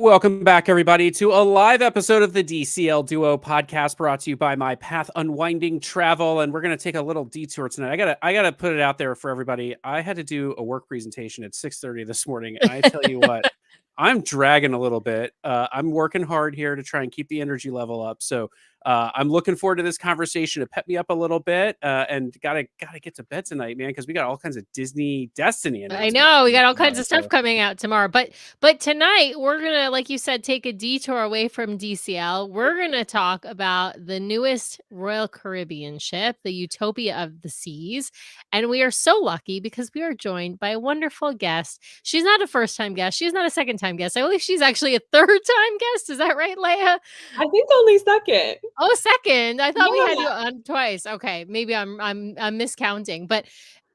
Welcome back, everybody, to a live episode of the DCL Duo podcast brought to you by My Path Unwinding Travel. And we're going to take a little detour tonight. I gotta put it out there for everybody. I had to do a work presentation at 6:30 this morning. And I tell you what, I'm dragging a little bit. I'm working hard here to try and keep the energy level up. So I'm looking forward to this conversation to pep me up a little bit. And gotta get to bed tonight, man, because we got all kinds of Disney Destiny I announcements. know we got all kinds of stuff coming out tomorrow, but tonight we're gonna, like you said, take a detour away from DCL. We're gonna talk about the newest Royal Caribbean ship, the Utopia of the Seas, and we are so lucky because we are joined by a wonderful guest. She's not a first-time guest. She's not a second-time guest. I believe she's actually a third-time guest. Is that right, Leah? I think only second. Oh, second. I thought we had you on twice. Okay, maybe I'm miscounting, but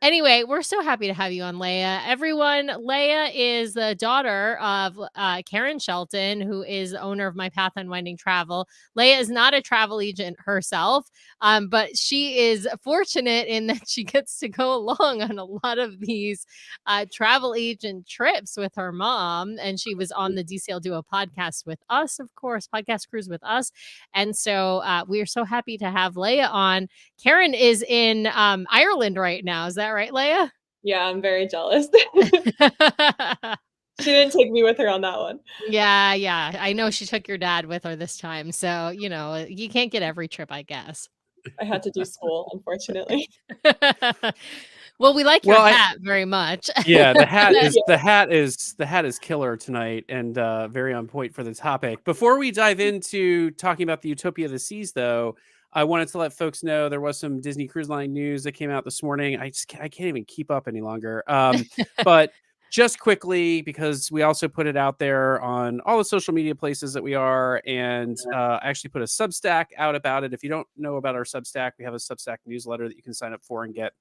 anyway, we're so happy to have you on, Leah. Everyone, Leah is the daughter of Karen Shelton, who is the owner of My Path Unwinding Travel. Leah is not a travel agent herself, but she is fortunate in that she gets to go along on a lot of these travel agent trips with her mom. And she was on the DCL Duo podcast with us, of course, podcast cruise with us. And so we are so happy to have Leah on. Karen is in Ireland right now. Is that right, Leah? Yeah, I'm very jealous. She didn't take me with her on that one. Yeah. I know she took your dad with her this time. So, you can't get every trip, I guess. I had to do school, unfortunately. Well, we like your hat very much. Yeah, the hat is killer tonight and very on point for the topic. Before we dive into talking about the Utopia of the Seas, though, I wanted to let folks know there was some Disney Cruise Line news that came out this morning. I can't even keep up any longer. But just quickly, because we also put it out there on all the social media places that we are, and I actually put a Substack out about it. If you don't know about our Substack, we have a Substack newsletter that you can sign up for and get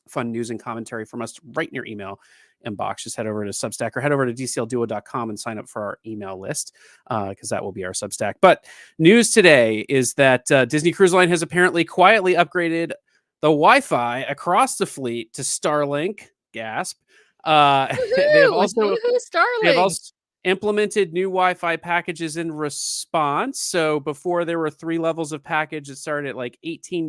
fun news and commentary from us right in your email inbox. Just head over to Substack or head over to dclduo.com and sign up for our email list because that will be our Substack. But news today is that Disney Cruise Line has apparently quietly upgraded the Wi-Fi across the fleet to Starlink. Gasp. They have also implemented new Wi-Fi packages in response. So before there were 3 levels of package, it started at like $18,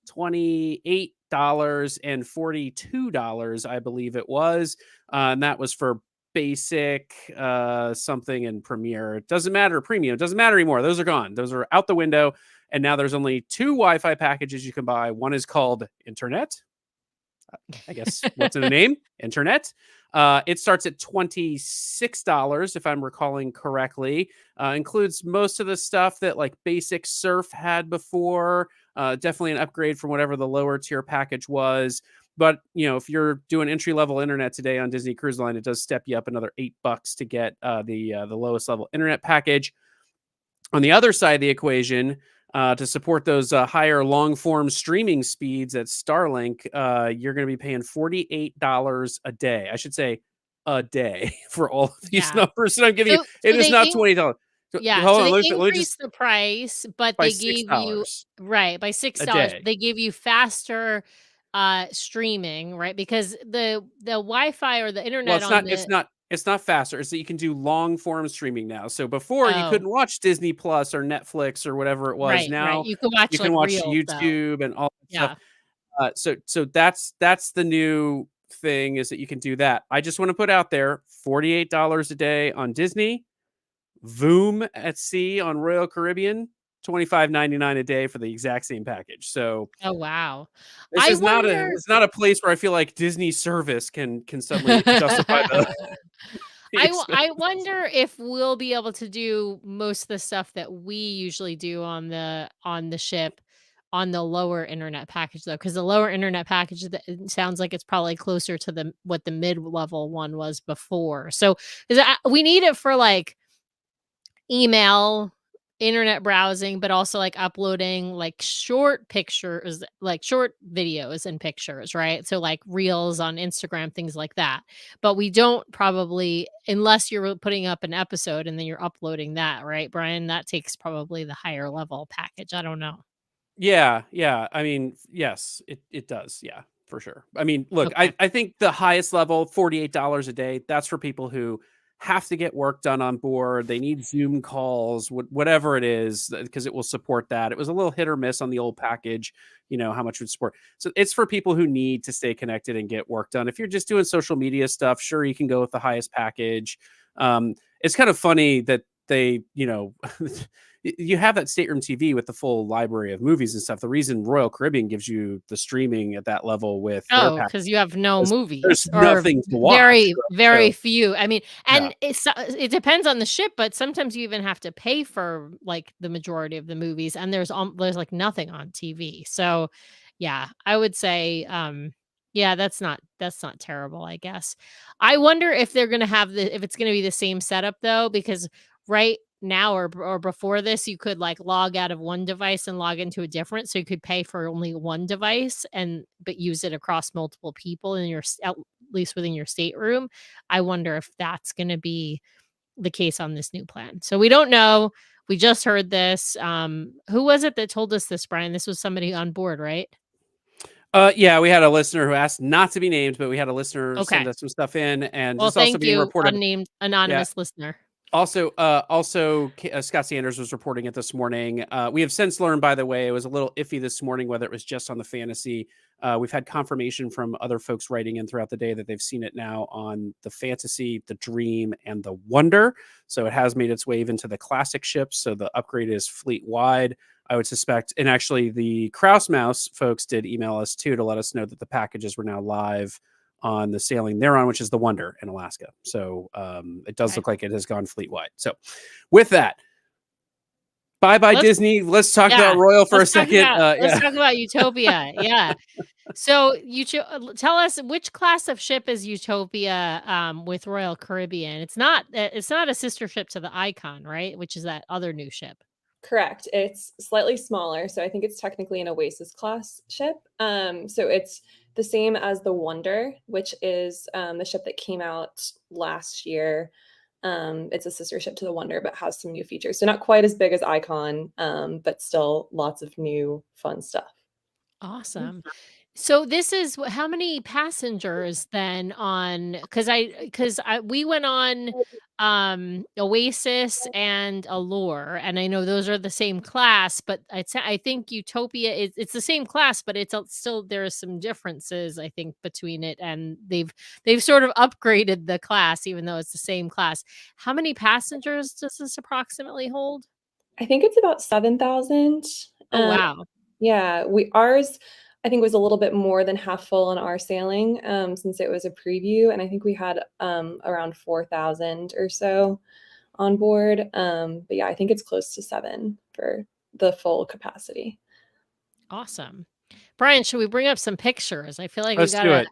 $28 and $42, I believe it was. And that was for basic something and Premier. It doesn't matter. Premium, it doesn't matter anymore. Those are gone. Those are out the window. And now there's only 2 Wi-Fi packages you can buy. One is called Internet. I guess what's in the name? Internet. It starts at $26, if I'm recalling correctly. Includes most of the stuff that like basic surf had before. Definitely an upgrade from whatever the lower tier package was. But, if you're doing entry-level internet today on Disney Cruise Line, it does step you up another $8 to get the lowest level internet package. On the other side of the equation, to support those higher long-form streaming speeds at Starlink, you're going to be paying $48 a day. I should say a day for all of these numbers that I'm giving you. It is not $20. Yeah, hold so on, they let me increased the price, but they gave you by $6. They give you faster streaming, right? Because the Wi-Fi or the internet it's not faster. It's that you can do long form streaming now. So before you couldn't watch Disney Plus or Netflix or whatever it was. Right, now right. You can watch reels, YouTube and all that stuff. So that's the new thing, is that you can do that. I just want to put out there $48 a day on Disney, Voom at sea on Royal Caribbean, $25.99 a day for the exact same package. So oh wow, it's not a place where I feel like Disney service can suddenly justify the I wonder if we'll be able to do most of the stuff that we usually do on the ship on the lower internet package, though, because the lower internet package, it sounds like it's probably closer to what the mid-level one was before. So we need it for like email, internet browsing, but also like uploading like short pictures, like short videos and pictures, right? So like reels on Instagram, things like that. But we don't probably, unless you're putting up an episode and then you're uploading that, right, Brian? That takes probably the higher level package. I don't know. Yeah. I mean, yes, it does. Yeah, for sure. I mean, look, okay. I think the highest level, $48 a day, that's for people who have to get work done on board. They need Zoom calls, whatever it is, because it will support that. It was a little hit or miss on the old package, how much would support. So it's for people who need to stay connected and get work done. If you're just doing social media stuff, sure, you can go with the highest package. It's kind of funny that they, you have that Stateroom TV with the full library of movies and stuff. The reason Royal Caribbean gives you the streaming at that level with because you have no movies. There's or nothing to watch. Very, very So, few. I mean, and it depends on the ship, but sometimes you even have to pay for like the majority of the movies, and there's like nothing on TV. So, yeah, I would say, yeah, that's not terrible, I guess. I wonder if they're gonna have if it's gonna be the same setup though, because right now or before this, you could like log out of one device and log into a different, so you could pay for only one device but use it across multiple people in at least within your stateroom. I wonder if that's going to be the case on this new plan. So we don't know. We just heard this. Who was it that told us this, Brian? This was somebody on board, right? Yeah, we had a listener who asked not to be named, but we had a listener send Okay. us some stuff in, and Well, this also thank being you, reported. unnamed anonymous listener. Also, Scott Sanders was reporting it this morning. We have since learned, by the way, it was a little iffy this morning whether it was just on the fantasy. We've had confirmation from other folks writing in throughout the day that they've seen it now on the fantasy, the dream, and the wonder. So it has made its way into the classic ships. So the upgrade is fleet wide, I would suspect. And actually, the Kraus Mouse folks did email us too to let us know that the packages were now live on the sailing they're on, which is the Wonder in Alaska. So it does look like it has gone fleet wide. So with that, bye Disney. Let's talk about Royal for a second. Let's talk about Utopia. Yeah. So tell us, which class of ship is Utopia with Royal Caribbean? It's not a sister ship to the Icon, right? Which is that other new ship. Correct. It's slightly smaller, so I think it's technically an Oasis-class ship. So it's the same as the Wonder, which is the ship that came out last year. It's a sister ship to the Wonder, but has some new features. So not quite as big as Icon, but still lots of new fun stuff. Awesome. So this is how many passengers then on, because we went on Oasis and Allure, and I know those are the same class, but I think Utopia it's the same class, but it's still, there are some differences I think between it, and they've sort of upgraded the class even though it's the same class. How many passengers does this approximately hold? I think it's about 7,000. Oh wow. Yeah, ours I think was a little bit more than half full on our sailing, since it was a preview, and I think we had around 4,000 or so on board. But yeah, I think it's close to 7 for the full capacity. Awesome. Brian, should we bring up some pictures? I feel like Let's we do gotta. it.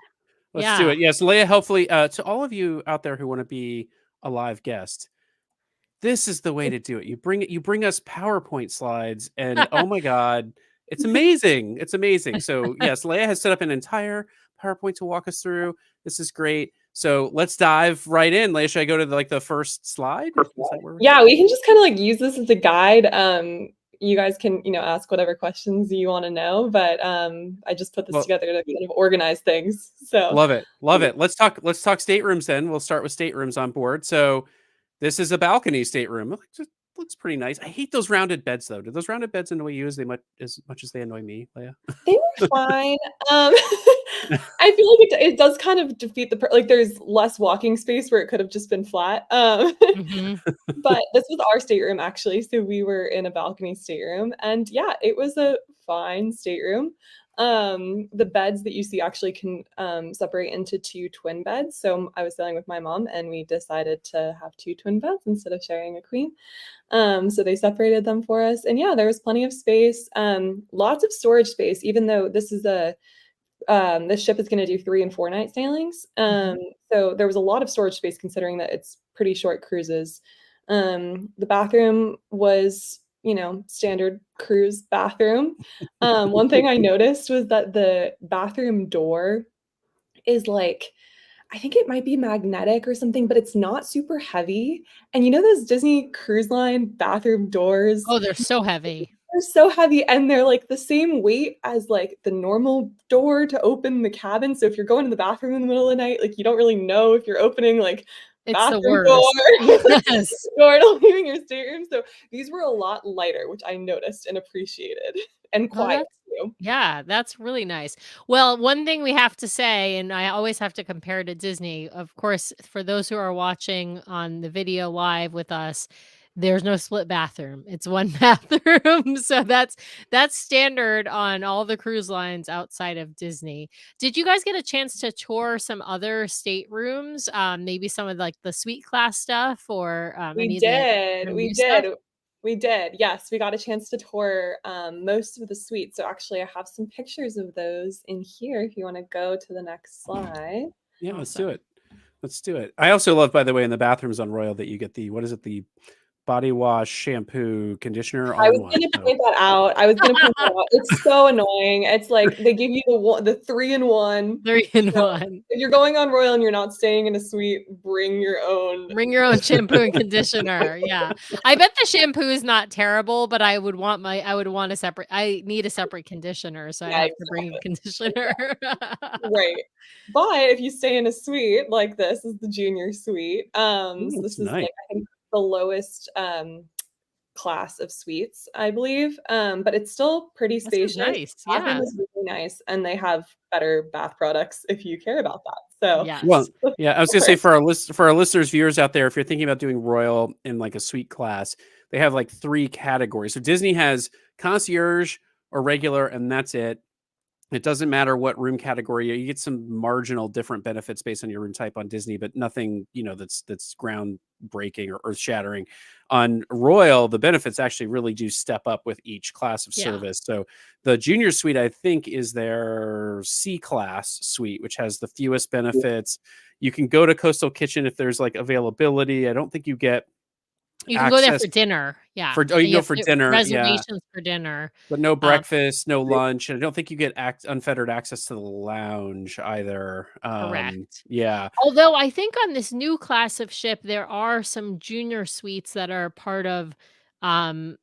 Let's do it. Yes, Leah, hopefully to all of you out there who want to be a live guest, this is the way to do it. You bring us PowerPoint slides, and oh my God, it's amazing. It's amazing. So yes, Leah has set up an entire PowerPoint to walk us through. This is great. So let's dive right in. Leah, should I go to the first slide? Yeah, we can just kind of like use this as a guide. You guys can, ask whatever questions you want to know, but I just put this together to kind of organize things. So love it. Let's talk staterooms then. We'll start with staterooms on board. So this is a balcony stateroom. It looks pretty nice. I hate those rounded beds though. Do those rounded beds annoy you as much as they annoy me, Leah? They were fine. I feel like it does kind of defeat like there's less walking space where it could have just been flat. But this was our stateroom actually. So we were in a balcony stateroom, and yeah, it was a fine stateroom. The beds that you see actually can separate into 2 twin beds. So I was sailing with my mom, and we decided to have 2 twin beds instead of sharing a queen. So they separated them for us, and yeah, there was plenty of space, lots of storage space, even though this is this ship is going to do 3 and 4 night sailings. So there was a lot of storage space considering that it's pretty short cruises. The bathroom was, standard cruise bathroom. One thing I noticed was that the bathroom door is like, I think it might be magnetic or something, but it's not super heavy. And those Disney Cruise Line bathroom doors? Oh, they're so heavy. They're so heavy, and they're like the same weight as like the normal door to open the cabin. So if you're going to the bathroom in the middle of the night, like you don't really know if you're opening like It's the bathroom worst. door, Yes. door to leaving your stateroom. So these were a lot lighter, which I noticed and appreciated, and Oh, quiet too. that's really nice. Well, one thing we have to say, and I always have to compare to Disney, of course, for those who are watching on the video live with us, there's no split bathroom. It's one bathroom. So that's standard on all the cruise lines outside of Disney. Did you guys get a chance to tour some other staterooms? Maybe some of like the suite class stuff or We any of the did, we new stuff? did, we did. Yes, we got a chance to tour most of the suites. So actually, I have some pictures of those in here. If you want to go to the next slide. Yeah, let's do Awesome. it. Let's do it. I also love, by the way, in the bathrooms on Royal that you get the, what is it? The body wash, shampoo, conditioner all I in was one. gonna So point that out. I was gonna point that out. It's so annoying. It's like they give you the 3-in-1. 3 in So 1. if you're going on Royal and you're not staying in a suite, bring your own. Bring your own shampoo and conditioner. Yeah. I bet the shampoo is not terrible, but I would want I need a separate conditioner, so I'd Yeah, have to bring a conditioner. right. But if you stay in a suite like this is the junior suite. So it's this is nice. like I think the lowest class of suites, I believe. But it's still pretty That sounds spacious. nice. Bathroom Yeah. is really nice, and they have better bath products if you care about that. So Well, Yes. yeah, I was gonna say for our listeners, viewers out there, if you're thinking about doing Royal in like a suite class, they have like 3 categories. So Disney has concierge or regular, and that's it. It doesn't matter what room category you get some marginal different benefits based on your room type on Disney, but nothing, that's groundbreaking or earth shattering. On Royal, the benefits actually really do step up with each class of Yeah. service. So the junior suite, I think, is their C class suite, which has the fewest benefits. You can go to Coastal Kitchen if there's like availability. I don't think you get You can go there access for dinner. Yeah. for, oh, you And can you go have for to dinner. Yeah. reservations for dinner. But no Um, breakfast, no lunch, and I don't think you get unfettered access to the lounge either. Correct. Yeah. Although I think on this new class of ship, there are some junior suites that are part of, um,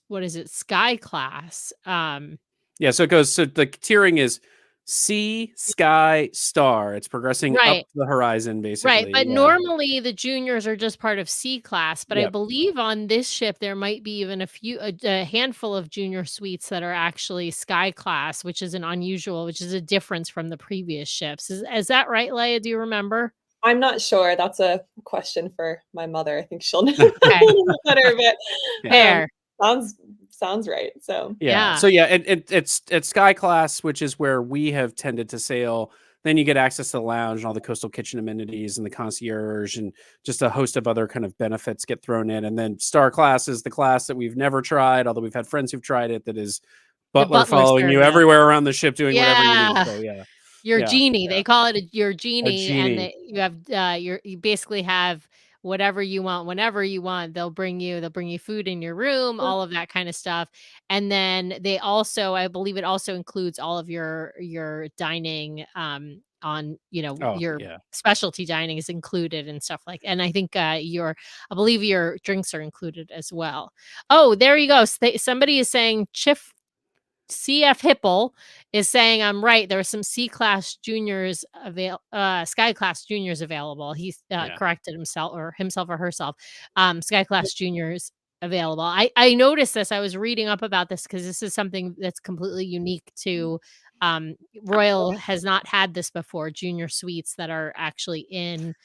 what is it? Sky class. Yeah, so the tiering is sea, sky, star. It's progressing up Right. the horizon, Right, basically. but Yeah. normally the juniors are just part of C class, but I Yep. believe on this ship there might be even a handful of junior suites that are actually Sky class, which is which is a difference from the previous ships. Is that right, Leah? Do you remember? I'm not sure. That's a question for my mother. I think she'll know a Okay, little bit better, but Yeah. fair. sounds right. So Yeah. Yeah. So yeah, it's sky class, which is where we have tended to sail. Then you get access to the lounge and all the coastal kitchen amenities and the concierge and just a host of other kind of benefits get thrown in. And then star class is the class that we've never tried, although we've had friends who've tried it. That is The butler butler following you service. everywhere around the ship, doing whatever you need. Yeah. So yeah, Your yeah, genie, they call it your a genie, and genie. that you have, you basically have whatever you want, whenever you want. They'll bring you food in your room, all of that kind of stuff. And then they also, I believe it also includes all of your dining, on, Oh your yeah. specialty dining is included and stuff and I think, I believe your drinks are included as well. Oh, there you go. Somebody is saying CF Hipple is saying I'm right. There are some C class juniors Sky class juniors available. He's Yeah. corrected himself or herself. Sky class juniors available. I noticed this. I was reading up about this because this is something that's completely unique to Royal has not had this before. Junior suites that are actually in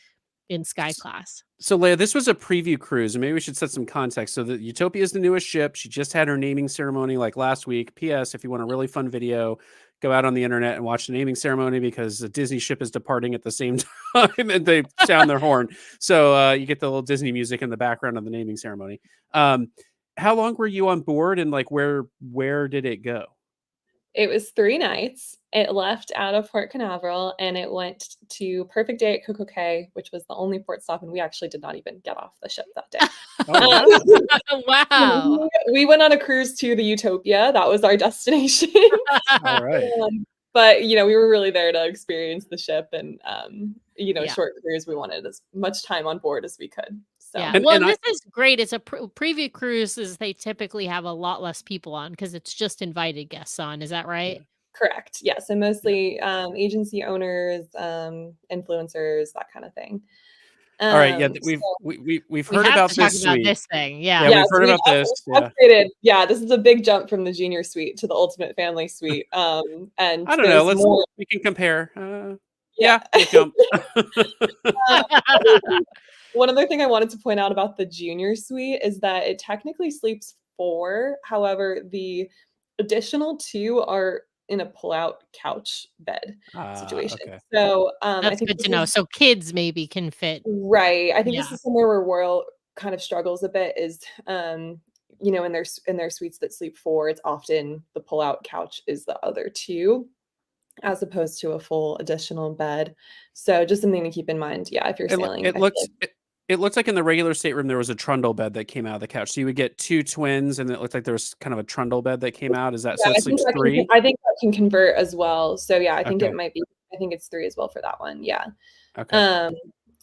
Sky class. So Leah, this was a preview cruise, and maybe we should set some context. So the Utopia is the newest ship. She just had her naming ceremony like last week. P.S. If you want a really fun video, go out on the internet and watch the naming ceremony because the Disney ship is departing at the same time and they sound their horn. So you get the little Disney music in the background of the naming ceremony. How long were you on board, and like where did it go? it was 3 nights. It left out of Port Canaveral and it went to Perfect Day at Coco Cay, which was the only port stop, and we actually did not even get off the ship that day. Oh, Wow. We went on a cruise to the Utopia. That was our destination. all right. But, we were really there to experience the ship and, Yeah. short cruise. We wanted as much time on board as we could. So Yeah. And Well, and I this is great. It's a preview cruises. They typically have a lot less people on because it's just invited guests on. Is that right? correct. Yes. And yeah. mostly agency owners, influencers, that kind of thing. All right, yeah, So we've We heard have about to talk this about suite. this thing. Yeah, Yeah. yeah, we've so heard about this. we've Yeah. upgraded. Yeah, this is a big jump from the junior suite to the ultimate family suite. And I don't know. there's more. We can compare. Yeah. Yeah, big jump. Um, one other thing I wanted to point out about the junior suite is that it technically sleeps 4. However, the additional 2 are in a pull-out couch bed situation. Okay. So I That's think good this to know. is So kids maybe can fit. right. I think this Yeah. is somewhere where Royal kind of struggles a bit. Is in their suites that sleep 4, it's often the pull-out couch is the other 2, as opposed to a full additional bed. So just something to keep in mind. Yeah, if you're It, lo- sailing, it I feel looks like it looked like in the regular stateroom there was a trundle bed that came out of the couch. So you would get 2 twins, and it looked like there was kind of a trundle bed that came out. Is that so? yeah, It sleeps 3. I think that can convert as well. So yeah, I think it Okay. might be. I think it's 3 as well for that one. Yeah. Okay.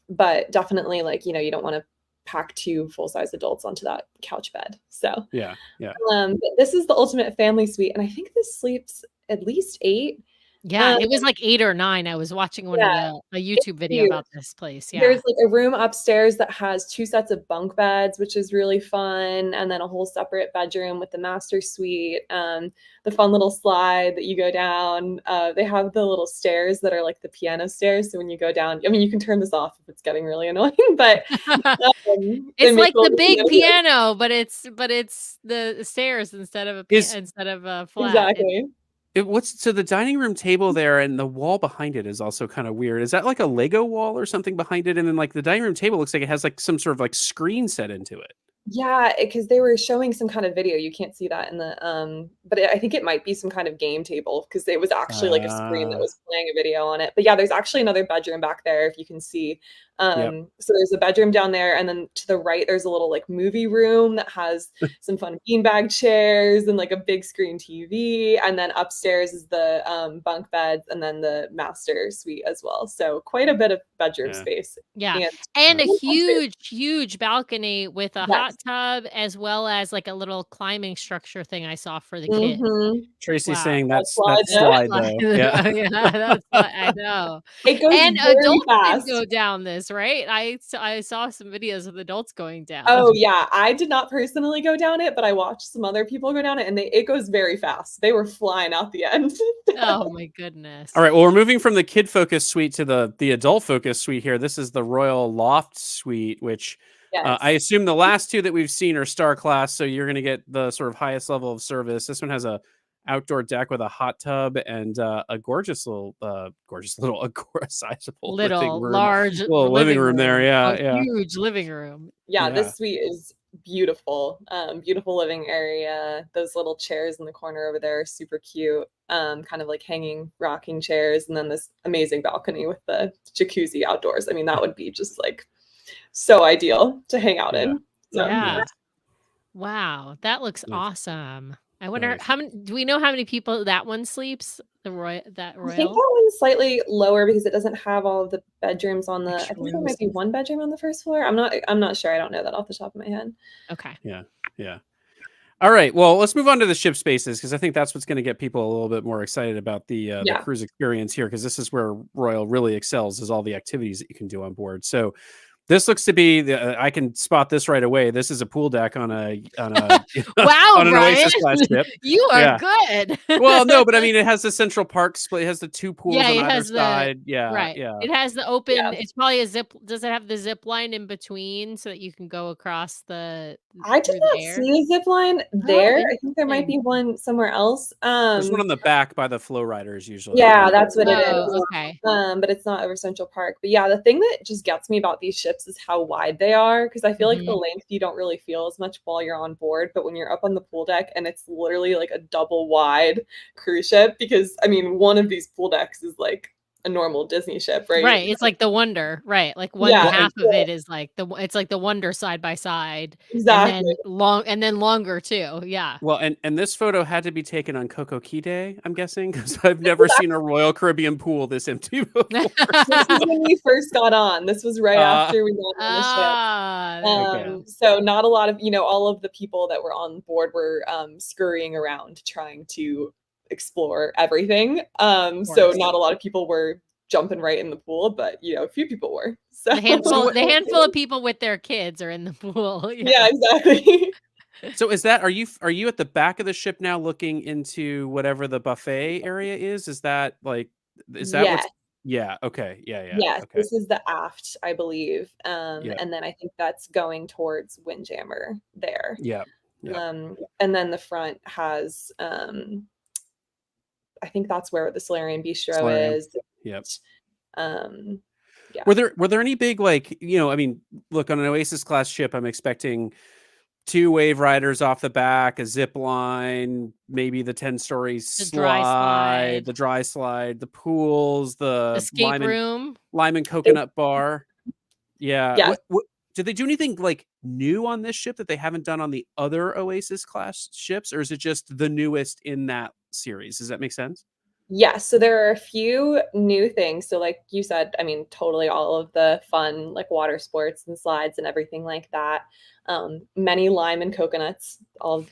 But definitely like, you don't want to pack 2 full-size adults onto that couch bed. So Yeah. but this is the ultimate family suite, and I think this sleeps at least 8. Yeah. It was like 8 or 9. I was watching one of Yeah, a it's YouTube video huge. about this place. Yeah. There's like a room upstairs that has 2 sets of bunk beds, which is really fun, and then a whole separate bedroom with the master suite. The fun little slide that you go down. They have the little stairs that are like the piano stairs. So when you go down, I mean, you can turn this off if it's getting really annoying, but they It's make like the little big piano. piano, but it's the stairs instead of Is a flat. Exactly. what's so the dining room table there and the wall behind it is also kind of weird. Is that like a Lego wall or something behind it? And then like the dining room table looks like it has like some sort of like screen set into it. Yeah, because they were showing some kind of video. You can't see that in the but I think it might be some kind of game table because it was actually like a screen that was playing a video on it. But yeah, there's actually another bedroom back there if you can see. Yep. So there's a bedroom down there, and then to the right there's a little like movie room that has some fun beanbag chairs and like a big screen TV, and then upstairs is the bunk beds and then the master suite as well. So quite a bit of bedroom space. Yeah. And And a huge balcony with a hot yes. tub as well as like a little climbing structure thing I saw for the kids. Mhm. Tracy's Wow. saying That that's slide that though. slide though. Yeah. Yeah, that's what I know. It goes And very adults can fast. go down this, right? I saw some videos of adults going down. Oh, yeah, I did not personally go down it, but I watched some other people go down it, and it goes very fast. They were flying out the end. Oh my goodness. All right. Well, we're moving from the kid focused suite to the adult focused suite here. This is the Royal Loft Suite, which Yes. I assume the last 2 that we've seen are Star Class, so you're going to get the sort of highest level of service. This one has a outdoor deck with a hot tub and a sizable Large little living room there. Yeah, A yeah. huge living room. Yeah, Yeah. this suite is beautiful. Beautiful living area. Those little chairs in the corner over there are super cute. Kind of like hanging rocking chairs, and then this amazing balcony with the jacuzzi outdoors. I mean, that would be just like so ideal to hang out in. So, Yeah. Yeah. Wow, that looks Nice. awesome. I wonder Nice. how many do we know how many people that one sleeps? That I think royal? that one's slightly lower because it doesn't have all of the bedrooms on the. I Extra think there rooms. might be 1 bedroom on the first floor. I'm not sure. I don't know that off the top of my head. Okay. Yeah. All right. Well, let's move on to the ship spaces because I think that's what's going to get people a little bit more excited about the Yeah. cruise experience here, because this is where Royal really excels, is all the activities that you can do on board. So this looks to be I can spot this right away. This is a pool deck on a Wow, on an Brian, Oasis-class ship. you are Yeah. good. Well, no, but I mean, it has the central park split. It has the 2 pools Yeah, on it either has the side. Yeah, right. yeah. It has the open. Yeah. It's probably a zip. Does it have the zip line in between so that you can go across the I did through the not air? see a zip line there. I think there might interesting. be one somewhere else. There's one on the back by the flow riders usually. Yeah, that's what it Oh, is. okay. But it's not over Central Park. But yeah, the thing that just gets me about these ships is how wide they are, because I feel like the length you don't really feel as much while you're on board, but when you're up on the pool deck and it's literally like a double wide cruise ship, because I mean, one of these pool decks is like a normal Disney ship, right? Right. It's like the Wonder, right? Like one Yeah, half of it is like it's like the Wonder side by side. exactly. And then longer too. Yeah. Well, and this photo had to be taken on Coco Key Day, I'm guessing, because I've never seen a Royal Caribbean pool this empty before. This is when we first got on. This was right after we got on the ship. Okay. So not a lot of, all of the people that were on board were scurrying around trying to explore everything. So not a lot of people were jumping right in the pool, but a few people were. So The handful of people with their kids are in the pool. yeah, exactly. So are you at the back of the ship now looking into whatever the buffet area is? Is that Yes. what's yeah, okay. Yeah, Yes, okay. this is the aft, I believe. Yeah. And then I think that's going towards Windjammer there. Yeah. Yeah. And then the front has I think that's where the Solarium Bistro Solarium. is. Yep. Yeah. Were there any big, like, I mean, look, on an Oasis-class ship, I'm expecting 2 wave riders off the back, a zip line, maybe the 10-story slide, the dry slide, the pools, the escape room, lime coconut bar. Yeah. Yes. What did they do anything like new on this ship that they haven't done on the other Oasis-class ships, or is it just the newest in that series? Does that make sense? Yes, so there are a few new things. So like you said, I mean, totally all of the fun like water sports and slides and everything like that. Many lime and coconuts.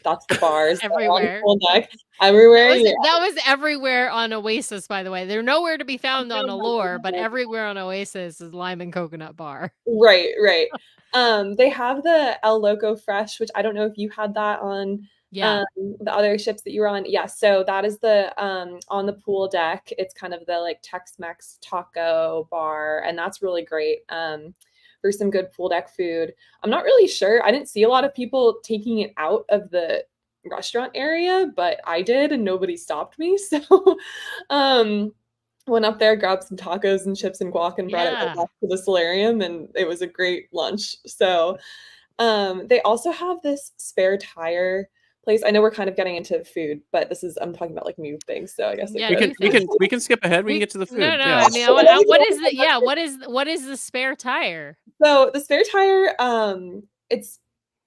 That's the bars everywhere. on the pool deck. Everywhere. That was everywhere on Oasis, by the way. They're nowhere to be found on Allure, but everywhere on Oasis is lime and coconut bar. Right. They have the El Loco Fresh, which I don't know if you had that on Yeah. the other ships that you were on. Yeah, so that is the on the pool deck. It's kind of the like Tex-Mex taco bar, and that's really great for some good pool deck food. I'm not really sure. I didn't see a lot of people taking it out of the restaurant area, but I did, and nobody stopped me. So went up there, grabbed some tacos and chips and guac, and brought it right back to the solarium, and it was a great lunch. So they also have this spare tire place. I know we're kind of getting into food, but I'm talking about like new things. So I guess we can skip ahead. We can get to the food. No, yeah. I mean, what is the spare tire? So the spare tire, it's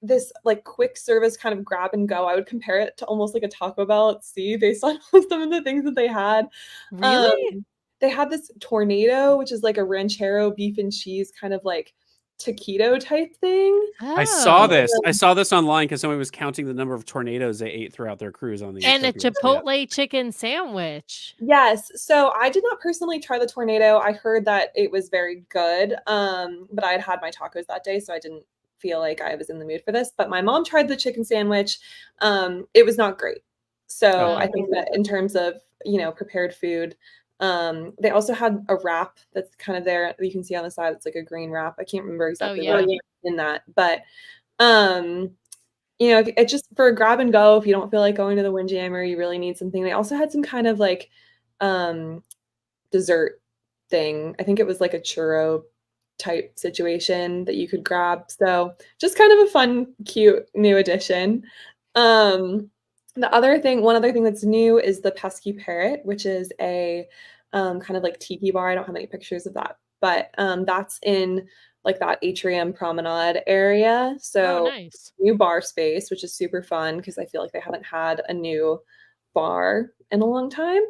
this like quick service kind of grab and go. I would compare it to almost like a Taco Bell at sea based on some of the things that they had. Really? They had this tornado, which is like a ranchero beef and cheese kind of like taquito type thing. I saw this online because somebody was counting the number of tornadoes they ate throughout their cruise on the and Utopia. a Chipotle chicken sandwich. Yes. So I did not personally try the tornado. I heard that it was very good. But I had my tacos that day, so I didn't feel like I was in the mood for this. But my mom tried the chicken sandwich. It was not great. So I think that in terms of, prepared food, they also had a wrap that's kind of there. You can see on the side, it's like a green wrap. I can't remember exactly what in that, but it's just for a grab and go. If you don't feel like going to the Windjammer, you really need something. They also had some kind of like dessert thing. I think it was like a churro type situation that you could grab. So just kind of a fun, cute new addition. One other thing that's new is the Pesky Parrot, which is a kind of like tiki bar. I don't have any pictures of that, but that's in like that atrium promenade area. So nice. New bar space, which is super fun because I feel like they haven't had a new bar in a long time.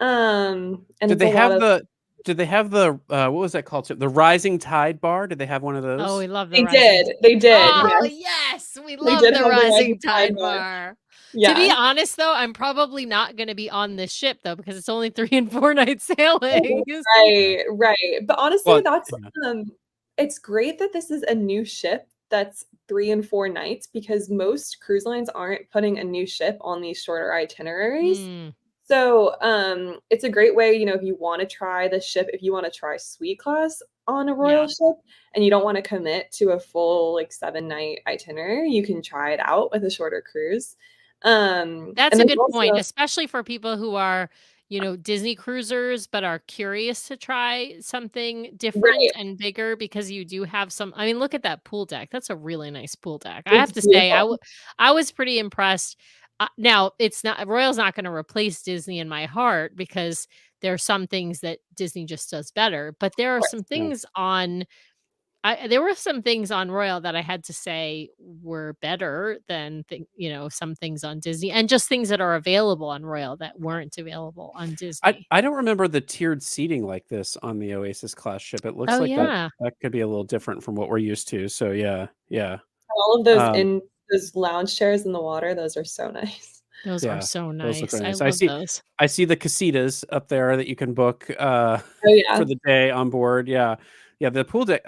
And did they have the what was that called? The Rising Tide bar? Did they have one of those? Oh, we love the They did. Oh, yes. We love the Rising Tide bar. Yeah. To be honest, though, I'm probably not going to be on this ship, though, because it's only 3 and 4 night sailing. Right. But honestly, it's great that this is a new ship that's 3 and 4 nights, because most cruise lines aren't putting a new ship on these shorter itineraries. So it's a great way, if you want to try the ship, if you want to try Suite class on a royal ship and you don't want to commit to a full like 7-night itinerary, you can try it out with a shorter cruise. That's a good point, especially for people who are, Disney cruisers, but are curious to try something different and bigger, because you do have I mean, look at that pool deck. That's a really nice pool deck. I have to say, I was pretty impressed. Now, Royal's not going to replace Disney in my heart, because there are some things that Disney just does better, but there are some things on Royal that I had to say were better than some things on Disney, and just things that are available on Royal that weren't available on Disney. I don't remember the tiered seating like this on the Oasis-class ship. It looks like that could be a little different from what we're used to. So yeah. All of those in those lounge chairs in the water, those are so nice. Those are so those look nice. really I nice. love those. I see the casitas up there that you can book Oh, yeah. for the day on board. Yeah. Yeah, the pool deck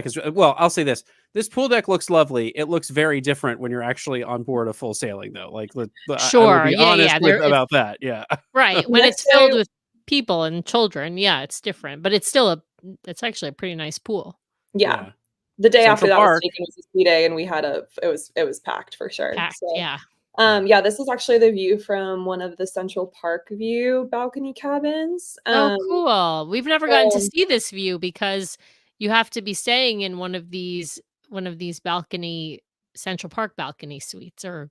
is well, I'll say this. This pool deck looks lovely. It looks very different when you're actually on board a full sailing though. Like I will Sure. be Yeah, honest yeah. with There it's about that. Yeah. right. When Next it's day filled with people and children, yeah, it's different, but it's actually a pretty nice pool. Yeah. Yeah. The day after Central that was Park. taken was a ski day, and we had it was packed for sure. Packed, So, yeah. yeah, this is actually the view from one of the Central Park view balcony cabins. Oh, cool. We've never gotten to So see this view because you have to be staying in one of these balcony Central Park balcony suites or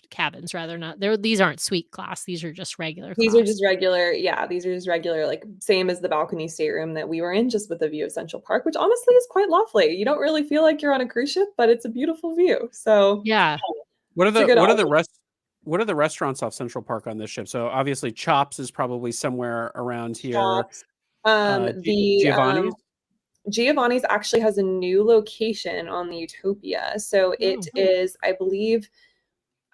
cabins rather not. These aren't suite class. These are just regular these are class. just regular, yeah, these are just regular, like same as the balcony stateroom that we were in, just with a view of Central Park, which honestly is quite lovely. You don't really feel like you're on a cruise ship, but it's a beautiful view. So Yeah. What are it's a the good what are the option. what are the restaurants off Central Park on this ship? So obviously Chops is probably somewhere around here. Shops. The Giovanni's? Giovanni's actually has a new location on the Utopia. So it is, I believe,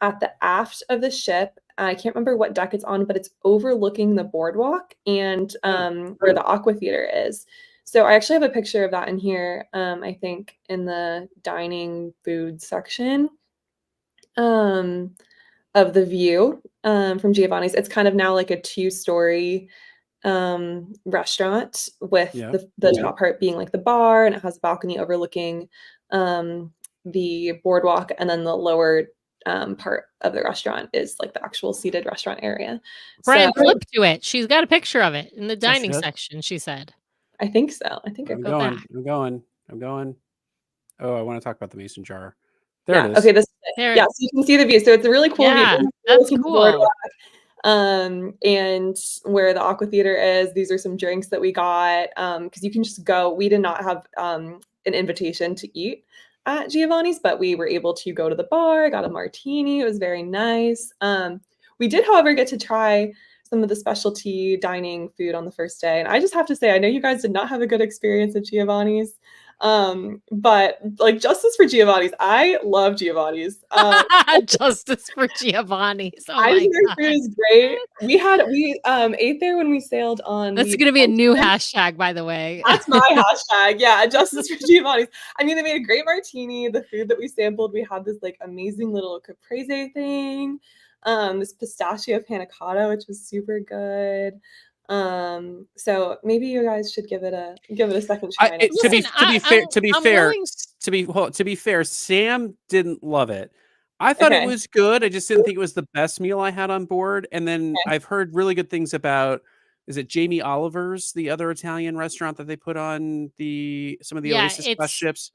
at the aft of the ship. I can't remember what deck it's on, but it's overlooking the boardwalk and where the aqua theater is. So I actually have a picture of that in here, I think in the dining food section of the view from Giovanni's. It's kind of now like a two-story restaurant with Yeah. the top part being like the bar, and it has a balcony overlooking the boardwalk, and then the lower part of the restaurant is like the actual seated restaurant area. Brian, So flip to it. She's got a picture of it in the Oh, she dining does? section, she said. I think so. I think I'm Go going. back. I'm going. I'm going. Oh, I want to talk about the mason jar. There yeah. it is. Okay. This There yeah. So you can see the view. So it's a really cool view. Yeah, You're that's looking at the cool. boardwalk, and where the aqua theater is. These are some drinks that we got because you can just go. We did not have an invitation to eat at Giovanni's, but we were able to go to the bar. Got a martini. It was very nice. We did, however, get to try some of the specialty dining food on the first day, and I just have to say, I know you guys did not have a good experience at Giovanni's. But like justice for Giovanni's. I love Giovanni's. Justice for Giovanni's. Oh I my think their god. food is great. We ate there when we sailed on That's the gonna be a new hashtag, by the way. That's my hashtag. Yeah, justice for Giovanni's. I mean, they made a great martini. The food that we sampled, we had this like amazing little caprese thing, this pistachio panna cotta, which was super good. So maybe you guys should give it a second try. To be I'm fair, willing. to be fair, Sam didn't love it. I thought it Okay. was good. I just didn't think it was the best meal I had on board. And then Okay. I've heard really good things about, is it Jamie Oliver's, the other Italian restaurant that they put on some of the Yeah, Oasis-class ships?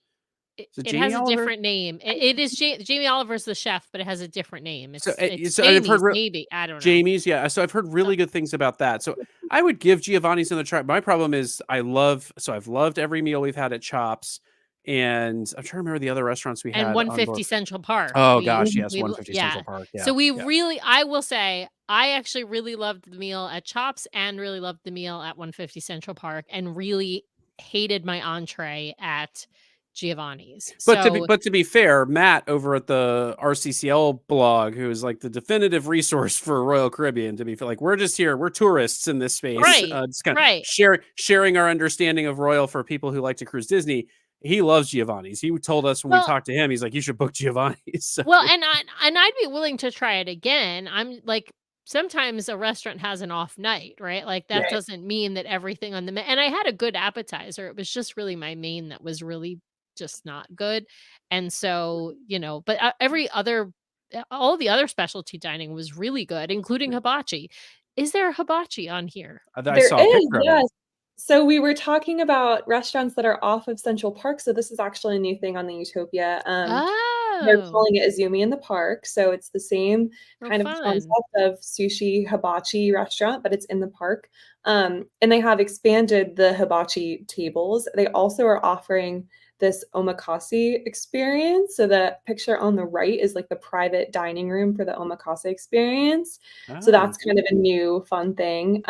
Is it it Jamie has a Oliver? different name. It is Jamie Oliver's the chef, but it has a different name. So, It's so I've heard Jamie's, maybe. I don't know. Jamie's, yeah. So I've heard really good things about that. So I would give Giovanni's another try. My problem is I've loved every meal we've had at Chops, and I'm trying to remember the other restaurants we And had on 150 board. Central Park. Oh gosh, yes, We 150 yeah. Central Park. Yeah. So we yeah. really, I will say, I actually really loved the meal at Chops and really loved the meal at 150 Central Park, and really hated my entree at Giovanni's. But So to be fair, Matt over at the RCCL blog, who is like the definitive resource for Royal Caribbean, to be fair, like we're just here, we're tourists in this space, right, just kind of right. sharing our understanding of Royal for people who like to cruise Disney. He loves Giovanni's. He told us when we talked to him, he's like, you should book Giovanni's. So. Well, and I'd be willing to try it again. I'm like, sometimes a restaurant has an off night, right? Like that Right. doesn't mean that everything on the and I had a good appetizer. It was just really my main that was really just not good. And so, but all the other specialty dining was really good, including hibachi. Is there a hibachi on here? I There saw a is, picture of yes. it. So we were talking about restaurants that are off of Central Park. So this is actually a new thing on the Utopia. They're Oh, calling it Izumi in the Park. So it's the same kind of fun. concept of sushi hibachi restaurant, but it's in the park. And they have expanded the hibachi tables. They also are offering this omakase experience. So the picture on the right is like the private dining room for the omakase experience. So that's kind of a new fun thing.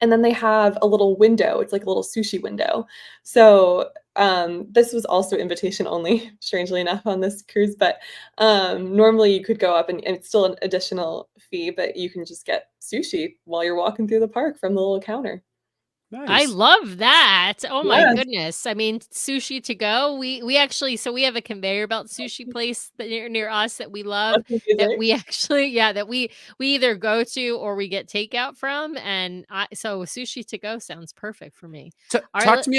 And then they have a little window. It's like a little sushi window. So this was also invitation only, strangely enough, on this cruise, but normally you could go up and it's still an additional fee, but you can just get sushi while you're walking through the park from the little counter. I Nice. love that. Oh my Yes. goodness. I mean, sushi to go. We actually, so we have a conveyor belt sushi place that near us that we love, That's that amazing. we actually, that we either go to or we get takeout from. And so sushi to go sounds perfect for me. All right, Talk to me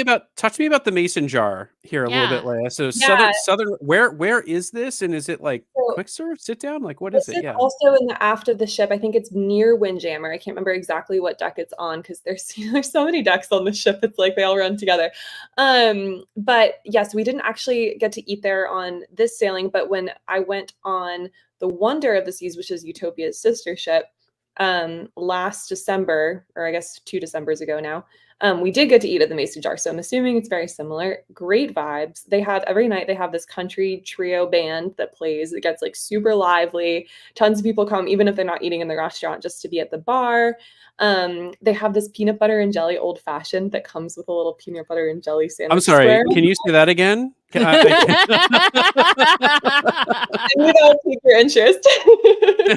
about the mason jar here a little bit, yeah. Leah. So Yeah. southern where is this, and is it like So quick serve, sit down, like what is this it? is Yeah. also in the aft of the ship. I think it's near Windjammer. I can't remember exactly what deck it's on because there's so many decks on the ship. It's like they all run together. But yes, we didn't actually get to eat there on this sailing. But when I went on the Wonder of the Seas, which is Utopia's sister ship, last December, or I guess 2 Decembers ago now, we did get to eat at the Mason Jar. So I'm assuming it's very similar. Great vibes. They have every night they have this country trio band that plays. It gets like super lively. Tons of people come, even if they're not eating in the restaurant, just to be at the bar. They have this peanut butter and jelly old fashioned that comes with a little peanut butter and jelly sandwich. I'm sorry. square. Can you say that again? I knew that would pique your interest. I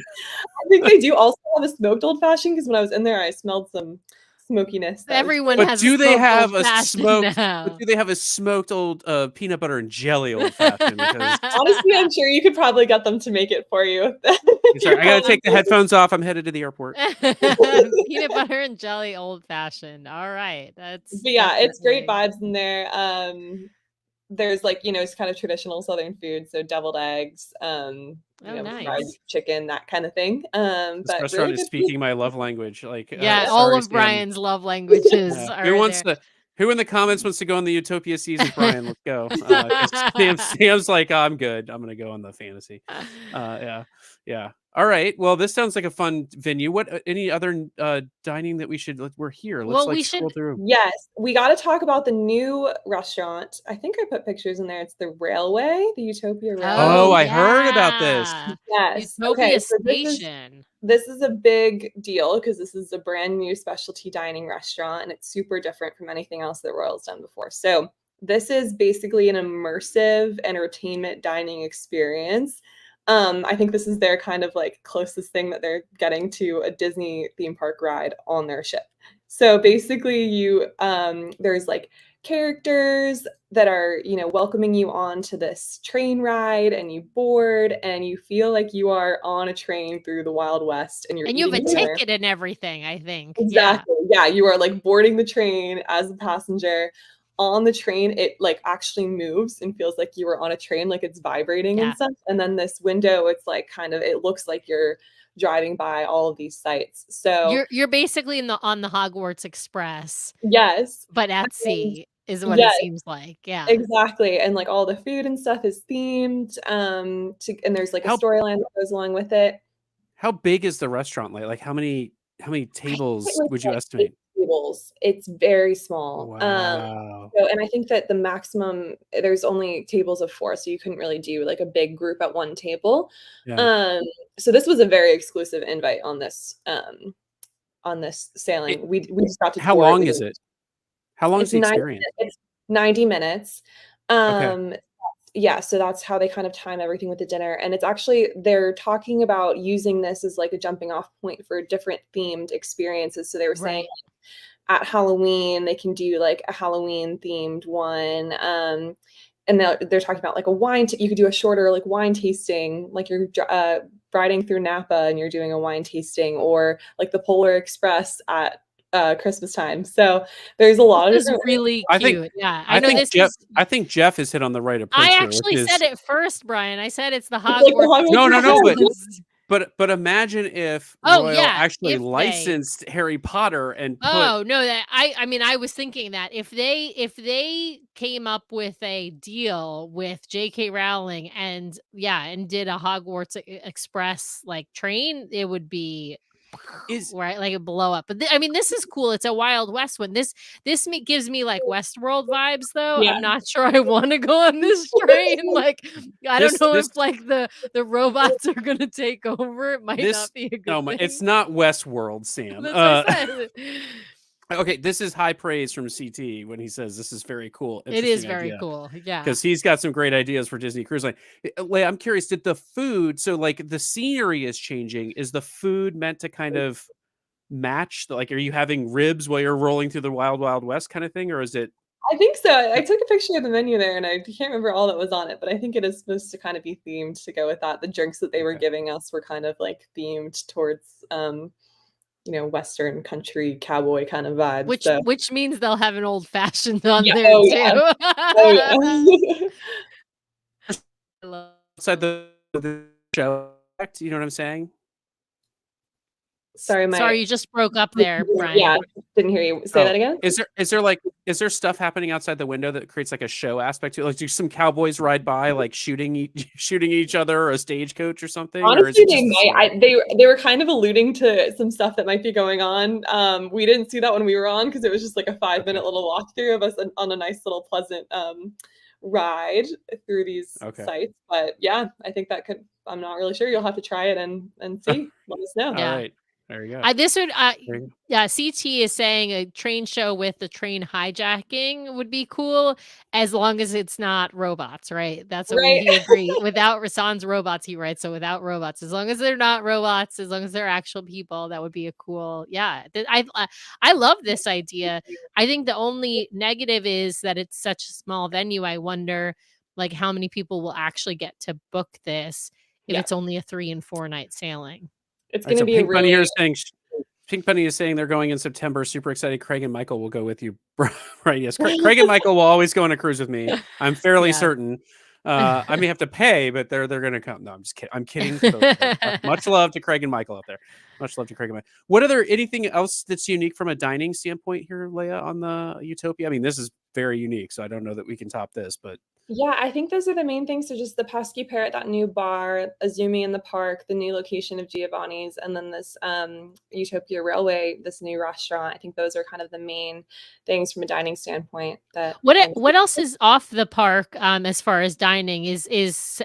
think they do also have a smoked old fashioned because when I was in there, I smelled some smokiness. Everyone But has do a they smoked have a old-fashioned smoked? now. But do they have a smoked old peanut butter and jelly old fashioned? Because Honestly, I'm sure you could probably get them to make it for you. sorry, I gotta take the headphones off. I'm headed to the airport. Peanut butter and jelly old fashioned. All right. That's But yeah, it's great definitely- vibes in there. There's like, it's kind of traditional Southern food, so deviled eggs, fried nice. chicken, that kind of thing. This But restaurant really is good food. speaking my love language. Like, Yeah, all sorry, of Sam. Brian's love languages Yeah. are there. Who in the comments wants to go on the Utopia season? Brian, let's go. 'Cause Sam's like, oh, I'm good. I'm gonna go on the fantasy. Yeah. All right. Well, this sounds like a fun venue. What any other dining that we should? We're here. Let's Well, like we scroll should- through. Yes, we got to talk about the new restaurant. I think I put pictures in there. It's the Railway, the Utopia Railway. Oh, I heard about this. Yes. Utopia Okay, so Station. this is a big deal because this is a brand new specialty dining restaurant and it's super different from anything else that Royal's done before. So this is basically an immersive entertainment dining experience. I think this is their kind of like closest thing that they're getting to a Disney theme park ride on their ship. So basically there's like characters that are, welcoming you on to this train ride, and you board and you feel like you are on a train through the Wild West, and you have a dinner. ticket and everything, I think. Exactly. Yeah, you are like boarding the train as a passenger. On the train, it like actually moves and feels like you were on a train, like it's vibrating and stuff. And then this window, it's like it looks like you're driving by all of these sites. So you're basically on the Hogwarts Express. Yes. But at sea is what it seems like. Yeah. Exactly. And like all the food and stuff is themed. And there's like a storyline that goes along with it. How big is the restaurant? Like how many tables would you estimate? Tables. It's very small. Wow. And I think that the maximum, there's only tables of 4, so you couldn't really do like a big group at one table. Yeah. So this was a very exclusive invite on this sailing. We just got to. How long is it? How long is the experience? It's 90 minutes. Okay. Yeah, so that's how they kind of time everything with the dinner. And it's actually, they're talking about using this as like a jumping off point for different themed experiences. So they were saying at Halloween, they can do like a Halloween themed one. And they're talking about like a wine, you could do a shorter like wine tasting, like you're riding through Napa and you're doing a wine tasting, or like the Polar Express at Christmas time. So there's a lot of really cute. I think Jeff has hit on the right approach. I actually said it first, Brian. I said it's the Hogwarts. No. But imagine if Royal actually licensed Harry Potter and put... I was thinking that if they came up with a deal with J.K. Rowling and did a Hogwarts Express like train, it would be right, like a blow up. But this is cool. It's a Wild West one. This gives me like Westworld vibes, though. I'm not sure I want to go on this train. Like, I don't know if like the robots are gonna take over. It might not be a good thing. It's not Westworld, Sam. Okay, this is high praise from CT when he says this is very cool. It is Interesting very idea. cool. Yeah. Because he's got some great ideas for Disney Cruise Line. Leia, I'm curious, did the food, so like the scenery is changing. Is the food meant to kind of match? Like, are you having ribs while you're rolling through the Wild Wild West kind of thing? Or is it? I think so. I took a picture of the menu there, and I can't remember all that was on it, but I think it is supposed to kind of be themed to go with that. The drinks that they were Okay. giving us were kind of like themed towards, Western country cowboy kind of vibes. So Which means they'll have an old fashioned on yeah, there oh yeah, too. oh yeah. I love Outside the show, you know what I'm saying? Sorry, Sorry, you just broke up there, Brian. Yeah, didn't hear you. Say that again? Is there stuff happening outside the window that creates like a show aspect to it? Like, do some cowboys ride by like shooting each other, or a stagecoach or something? Or is Honestly, it they just might. They were kind of alluding to some stuff that might be going on. We didn't see that when we were on because it was just like a 5-minute little walkthrough of us on a nice little pleasant ride through these sites. But yeah, I think that could. I'm not really sure. You'll have to try it and see. Let us know. Yeah. All right. There you go. This would, There you go. yeah, CT is saying a train show with the train hijacking would be cool as long as it's not robots, right? That's what Right. he agreed. Without Rasan's robots, he writes. So without robots, as long as they're not robots, as long as they're actual people, that would be a cool. Yeah, I love this idea. I think the only negative is that it's such a small venue. I wonder, like, how many people will actually get to book this if it's only a 3 and 4 night sailing. It's going to be Pink a really. Bunny here is saying. Pink Bunny is saying they're going in September. Super excited. Craig and Michael will go with you. Right? Yes. Craig and Michael will always go on a cruise with me. I'm fairly certain. I may have to pay, but they're going to come. No, I'm just kidding. I'm kidding. Much love to Craig and Michael out there. Much love to Craig and Michael. What are there anything else that's unique from a dining standpoint here, Leah, on the Utopia? I mean, this is very unique, so I don't know that we can top this, but. Yeah, I think those are the main things. So just the pesky parrot, that new bar, Azumi in the park, the new location of Giovanni's, and then this Utopia Railway, this new restaurant. I think those are kind of the main things from a dining standpoint. That what else is off the park as far as dining? Is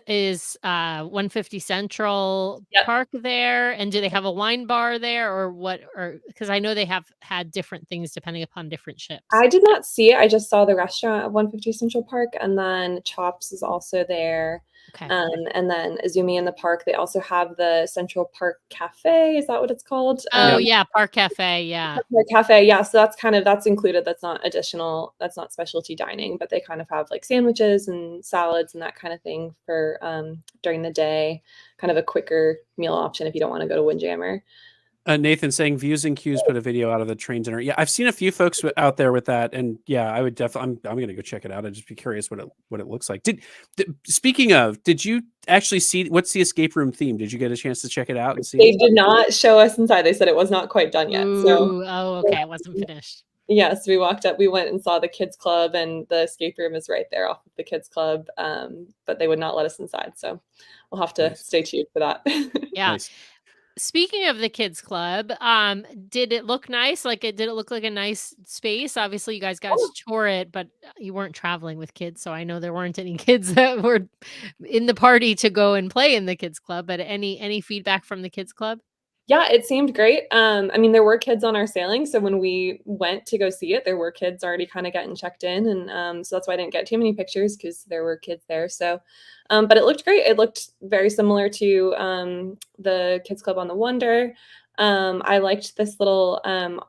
150 Central Park there, and do they have a wine bar there, or what? Or because I know they have had different things depending upon different ships. I did not see it. I just saw the restaurant at 150 Central Park, and then Chops is also there. Okay. And then Azumi in the park, they also have the Central Park Cafe. Is that what it's called? Oh yeah, Park Cafe. Yeah. Park Cafe. Yeah. So that's included. That's not additional. That's not specialty dining, but they kind of have like sandwiches and salads and that kind of thing for during the day. Kind of a quicker meal option if you don't want to go to Windjammer. Nathan saying Views and Cues put a video out of the train dinner. Yeah, I've seen a few folks out there with that, and yeah, I would definitely. I'm going to go check it out. I'd just be curious what it looks like. Speaking of, did you actually see what's the escape room theme? Did you get a chance to check it out and see? They did not show us inside. They said it was not quite done yet. So okay, it wasn't finished. Yes, we walked up. We went and saw the kids club, and the escape room is right there off of the kids club. But they would not let us inside, so we'll have to stay tuned for that. Yeah. Nice. Speaking of the kids club, did it look nice? Did it look like a nice space? Obviously, you guys got to tour it, but you weren't traveling with kids, so I know there weren't any kids that were in the party to go and play in the kids club. But any feedback from the kids club? Yeah, it seemed great. I mean, there were kids on our sailing, so when we went to go see it, there were kids already kind of getting checked in, and so that's why I didn't get too many pictures because there were kids there. So, but it looked great. It looked very similar to the kids club on the Wonder. I liked this little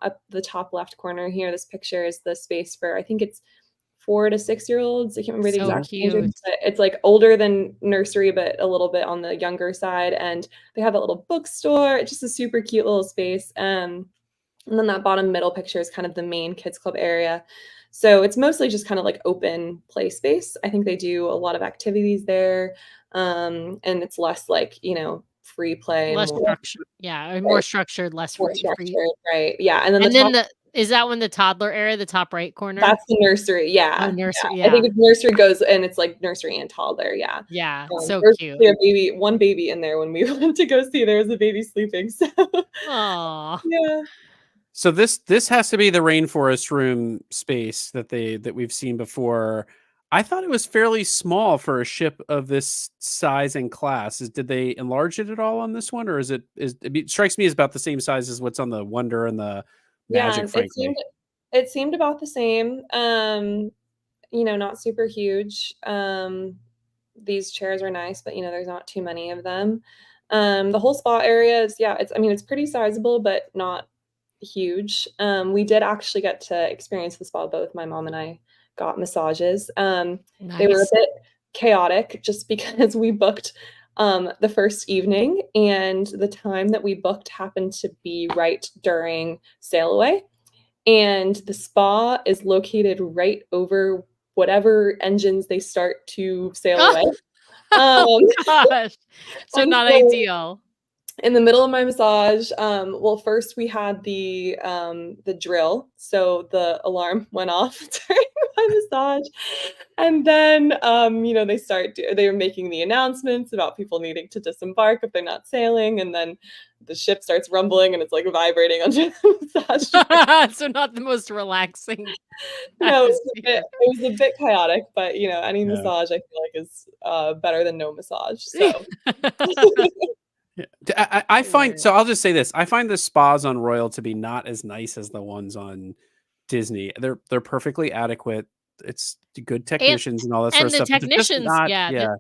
up the top left corner here. This picture is the space for, I think it's 4 to 6 year olds. I can't remember the exact age, but it's like older than nursery, but a little bit on the younger side. And they have a little bookstore. It's just a super cute little space. And then that bottom middle picture is kind of the main kids club area. So it's mostly just kind of like open play space. I think they do a lot of activities there. And it's less like, free play. Less structured. Yeah. More structured, less free. Right. Yeah. And then is that one the toddler area, the top right corner? That's the nursery. Yeah. Oh, nursery. Yeah. I think nursery goes, and it's like nursery and toddler. Yeah. Yeah. So cute. One baby in there when we went to go see. There was a baby sleeping. So. Aww. Yeah. So this has to be the rainforest room space that we've seen before. I thought it was fairly small for a ship of this size and class. Did they enlarge it at all on this one, or it strikes me as about the same size as what's on the Wonder and the Magic, frankly. It seemed about the same. You know, not super huge. These chairs are nice, but you know, there's not too many of them. The whole spa area is, yeah, I mean, it's pretty sizable, but not huge. We did actually get to experience the spa. Both my mom and I got massages. They were a Nice. bit chaotic just because we booked the first evening, and the time that we booked happened to be right during sail away. And the spa is located right over whatever engines they start to sail away. Oh Um, gosh. So and not so ideal. in the middle of my massage, well, first we had the drill, so the alarm went off during my massage, and then you know, they were making the announcements about people needing to disembark if they're not sailing, and then the ship starts rumbling and it's like vibrating under the massage. So not the most relaxing No, atmosphere. it was a bit chaotic, but you know, any Yeah. massage I feel like is better than no massage. So Yeah. I find, Hilarious. so I'll just say this. I find the spas on Royal to be not as nice as the ones on Disney. They're perfectly adequate. It's good And technicians and all that sort of and the stuff, but they're just technicians, not, yeah, yeah.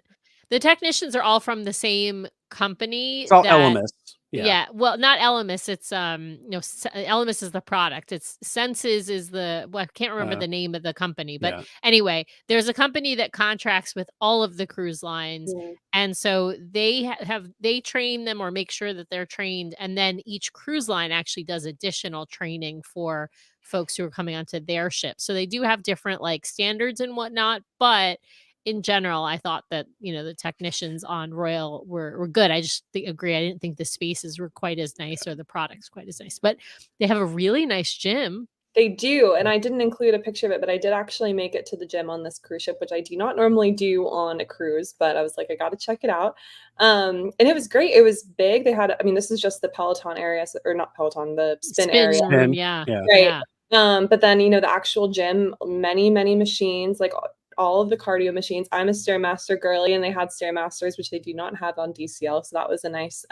the technicians are all from the same company It's all that Elemis. Yeah. yeah, well, not Elemis, it's, no, Elemis is the product, it's Senses is the well, I can't remember Uh, the name of the company, but yeah. anyway, there's a company that contracts with all of the cruise lines, mm, and so they they train them or make sure that they're trained, and then each cruise line actually does additional training for folks who are coming onto their ship. So they do have different, like, standards and whatnot, but in general, I thought that, you know, the technicians on Royal were good. I just agree. I didn't think the spaces were quite as nice or the products quite as nice, but they have a really nice gym. they do, and I didn't include a picture of it, but I did actually make it to the gym on this cruise ship, which I do not normally do on a cruise, but I was like, I got to check it out. And it was great. It was big. They had, I mean, this is just the Peloton area, or not Peloton, the spin area, Spin room, Spin. yeah. Yeah. right? Yeah. But then, you know, the actual gym, many machines, like all of the cardio machines. I'm a Stairmaster girly, and they had Stairmasters, which they do not have on DCL. So that was a nice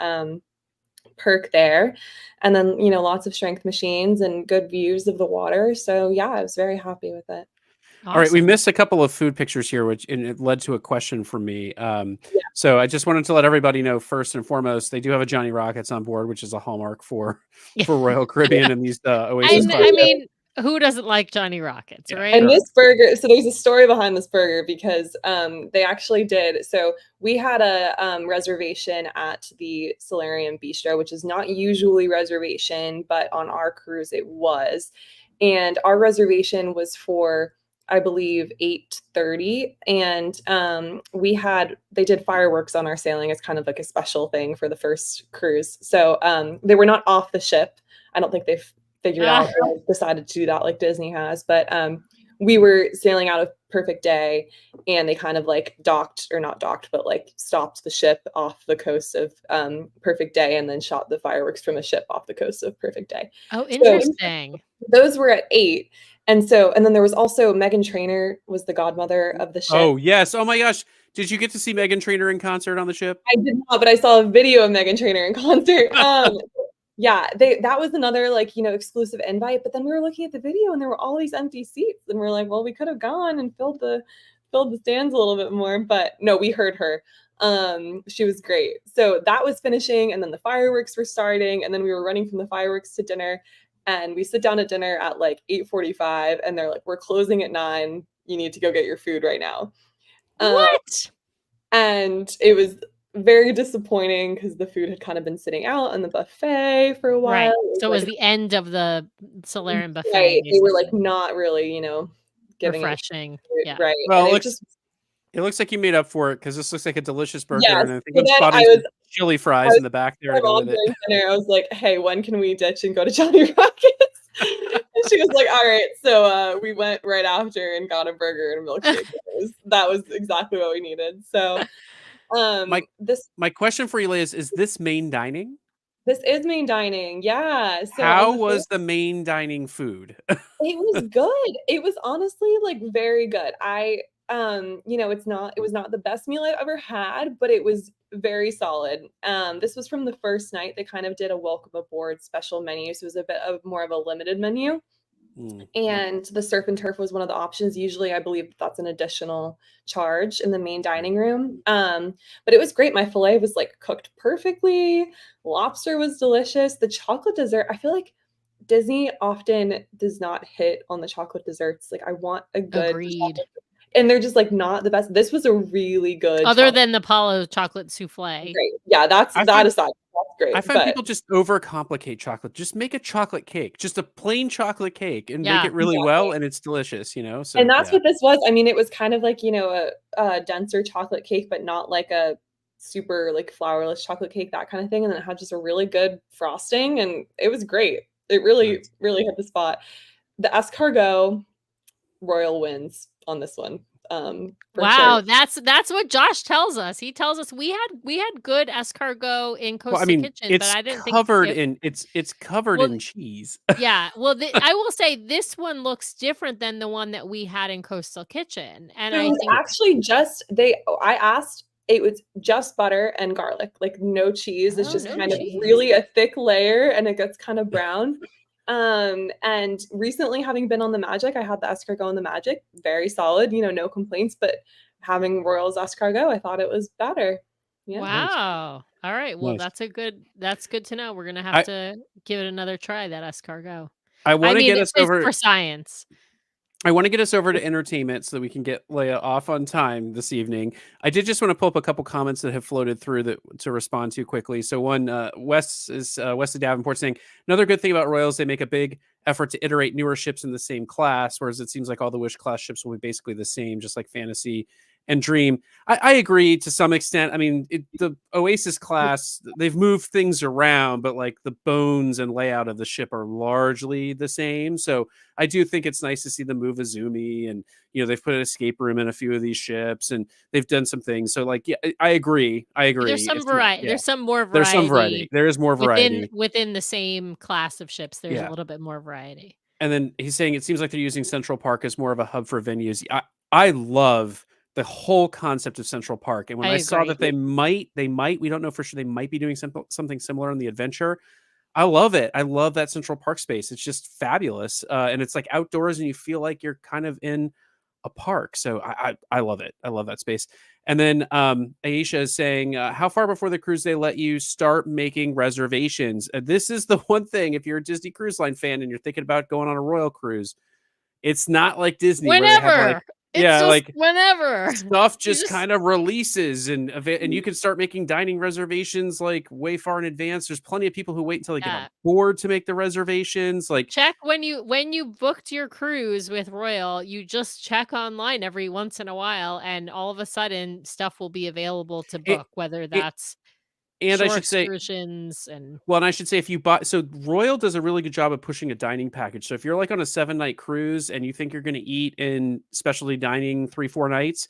perk there. And then, you know, lots of strength machines and good views of the water. So yeah, I was very happy with it. All right, we Awesome. missed a couple of food pictures here, which and it led to a question from me. Yeah. So I just wanted to let everybody know first and foremost, they do have a Johnny Rockets on board, which is a hallmark for Yeah. Royal Caribbean and these Oasis And class I ships. mean, who doesn't like Johnny Rockets, Yeah, right? And sure. this burger, so there's a story behind this burger because they actually did. So we had a reservation at the Solarium Bistro, which is not usually reservation, but on our cruise it was. And our reservation was for, I believe, 8:30. And they did fireworks on our sailing as kind of like a special thing for the first cruise. So they were not off the ship. I don't think they've figured out or decided to do that like Disney has. But we were sailing out of Perfect Day, and they kind of like docked, or not docked, but like stopped the ship off the coast of Perfect Day, and then shot the fireworks from the ship off the coast of Perfect Day. Oh, So interesting. those were at 8. And then there was also Megan Trainor was the godmother of the ship. Oh yes. Oh my gosh. Did you get to see Megan Trainor in concert on the ship? I did not, but I saw a video of Megan Trainor in concert. Yeah, that was another, like, you know, exclusive invite. But then we were looking at the video and there were all these empty seats, and we're like, well, we could have gone and filled the stands a little bit more. But no, we heard her. She was great. So that was finishing, and then the fireworks were starting, and then we were running from the fireworks to dinner. And we sit down at dinner at like 8:45, and they're like, we're closing at 9. You need to go get your food right now. What? And it was very disappointing because the food had kind of been sitting out on the buffet for a while. Right. It was So it was like, the end of the Solarium buffet, right, they were like basically. not really, you know, giving it Refreshing. Yeah. right. Well, And it it looks just, it looks like you made up for it because this looks like a delicious burger, yes. and I think So I'm then spotting some chili I fries was in the back there my to go mom with it. during dinner. I was like, hey, when can we ditch and go to Johnny Rockets? And she was like, all right. So we went right after and got a burger and a milkshake. That was exactly what we needed. So My this my question for you, Leah, is this main dining? this is main dining. Yeah. So on How the was the main dining food? It was good. It was honestly, like, very good. You know, it was not the best meal I've ever had, but it was very solid. This was from the first night. They kind of did a welcome aboard special menu, so it was a bit of more of a limited menu. And the surf and turf was one of the options. Usually I believe that's an additional charge in the main dining room. But it was great. My filet was like cooked perfectly. Lobster was delicious. The chocolate dessert, I feel like Disney often does not hit on the chocolate desserts. Like I want a good Agreed. chocolate, and they're just like not the best. This was a really good Other than the Palo chocolate souffle. great. Yeah, that aside. That's great. I find people just overcomplicate chocolate. Just make a chocolate cake, just a plain chocolate cake, and make it really well, and it's delicious, you know? So, and that's what this was. I mean, it was kind of like, you know, a denser chocolate cake, but not like a super like flourless chocolate cake, that kind of thing. And then it had just a really good frosting, and it was great. It really, really hit the spot. The escargot royal wins on this one. Wow, Sure. that's what Josh tells us. He tells us we had good escargot in Coastal Kitchen, but I didn't think it's covered in cheese. Yeah, well, I will say this one looks different than the one that we had in Coastal Kitchen, and I think actually I asked, it was just butter and garlic, like no cheese. It's just kind of really a thick layer, and it gets kind of brown. And recently, having been on the Magic, I had the escargot on the Magic, very solid, you know, no complaints. But having Royals escargot, I thought it was better. Yeah. Wow. All right. Well, that's good to know. We're gonna have to give it another try, that escargot. I want to get us over for science. I want to get us over to entertainment so that we can get Leah off on time this evening. I did just want to pull up a couple comments that have floated through to respond to quickly. So one, Wes of Davenport saying, another good thing about Royals, they make a big effort to iterate newer ships in the same class, whereas it seems like all the Wish class ships will be basically the same, just like Fantasy and Dream. I agree to some extent. I mean, the Oasis class, they've moved things around, but like the bones and layout of the ship are largely the same. So I do think it's nice to see them move Azumi, and you know they've put an escape room in a few of these ships, and they've done some things. So like, yeah, I agree. There's some variety. There's some more variety. There's some variety. There is more variety within the same class of ships. There's a little bit more variety. And then he's saying it seems like they're using Central Park as more of a hub for venues. I love the whole concept of Central Park. And when I saw that they might, we don't know for sure, they might be doing something similar on the Adventure. I love it. I love that Central Park space. It's just fabulous. And it's like outdoors and you feel like you're kind of in a park. So I love it. I love that space. And then Aisha is saying, how far before the cruise they let you start making reservations? This is the one thing, if you're a Disney Cruise Line fan and you're thinking about going on a Royal cruise, it's not like Disney where they have whenever stuff just kind of releases and you can start making dining reservations like way far in advance. There's plenty of people who wait until they get on board to make the reservations. Like, check when you booked your cruise with Royal, you just check online every once in a while, and all of a sudden stuff will be available to book, whether that's and I should say, if you buy, so Royal does a really good job of pushing a dining package. So if you're like on a 7-night cruise and you think you're going to eat in specialty dining 3-4 nights,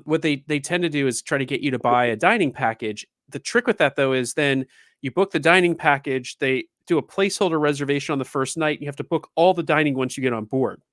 what they tend to do is try to get you to buy a dining package. The trick with that though is then you book the dining package, they do a placeholder reservation on the first night. You have to book all the dining once you get on board.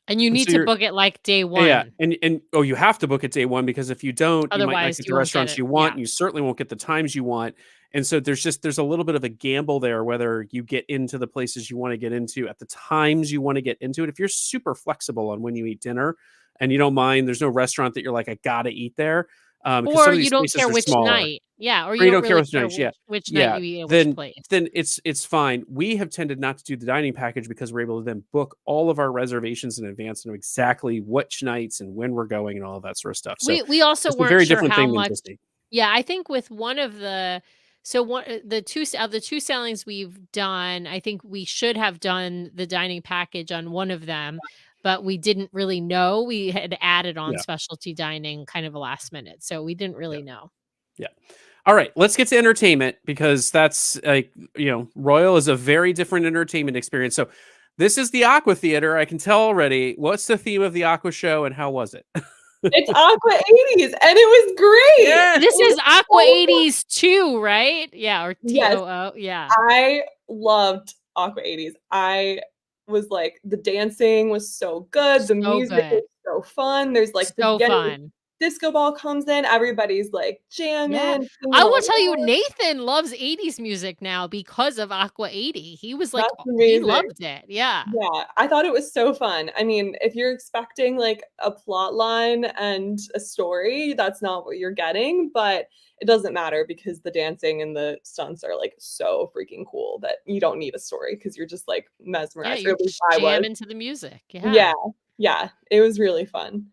And you need to book it like day one. Yeah. And you have to book it day one, because if you don't, you might not get the restaurants you want. And you certainly won't get the times you want. And so there's a little bit of a gamble there, whether you get into the places you want to get into at the times you want to get into it. If you're super flexible on when you eat dinner and you don't mind, there's no restaurant that you're like, I got to eat there. Or you don't care which night. Yeah. Or you don't care which night. Which night you eat at which place. Then it's fine. We have tended not to do the dining package because we're able to then book all of our reservations in advance and know exactly which nights and when we're going and all of that sort of stuff. So we also weren't very sure different how thing much. Than Disney. Yeah, I think with one of the the two sailings we've done, I think we should have done the dining package on one of them, but we didn't really know. We had added on specialty dining kind of a last minute, so we didn't really know. Yeah. All right, let's get to entertainment, because that's like, Royal is a very different entertainment experience. So this is the Aqua Theater. I can tell already. What's the theme of the Aqua show and how was it? It's Aqua 80s and it was great. Yeah, this is Aqua 80s 2, right? Yeah, or TOO. Yes. Yeah. I loved Aqua 80s. I was like, the dancing was so good. The music was so fun. There's like so fun. disco ball comes in, everybody's like jamming. Yeah. I will tell you, Nathan loves 80s music now because of Aqua 80. He was like, That's he amazing. loved it. Yeah. Yeah, I thought it was so fun. I mean, if you're expecting like a plot line and a story, that's not what you're getting, but it doesn't matter because the dancing and the stunts are like so freaking cool that you don't need a story because you're just like Yeah, mesmerized. Or you're at least just I was. jamming to the music. Yeah, Yeah. yeah, it was really fun.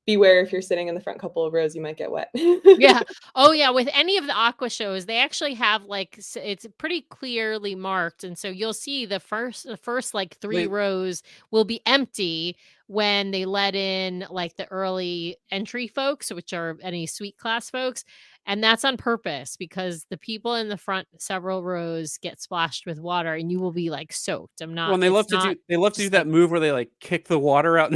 Beware if you're sitting in the front couple of rows, you might get wet. Yeah. Oh, yeah. With any of the Aqua shows, they actually have like it's pretty clearly marked, and so you'll see the first like 3 rows will be empty when they let in like the early entry folks, which are any suite class folks, and that's on purpose because the people in the front several rows get splashed with water, and you will be like soaked. I'm not. Well, and they love to do that move where they like kick the water out.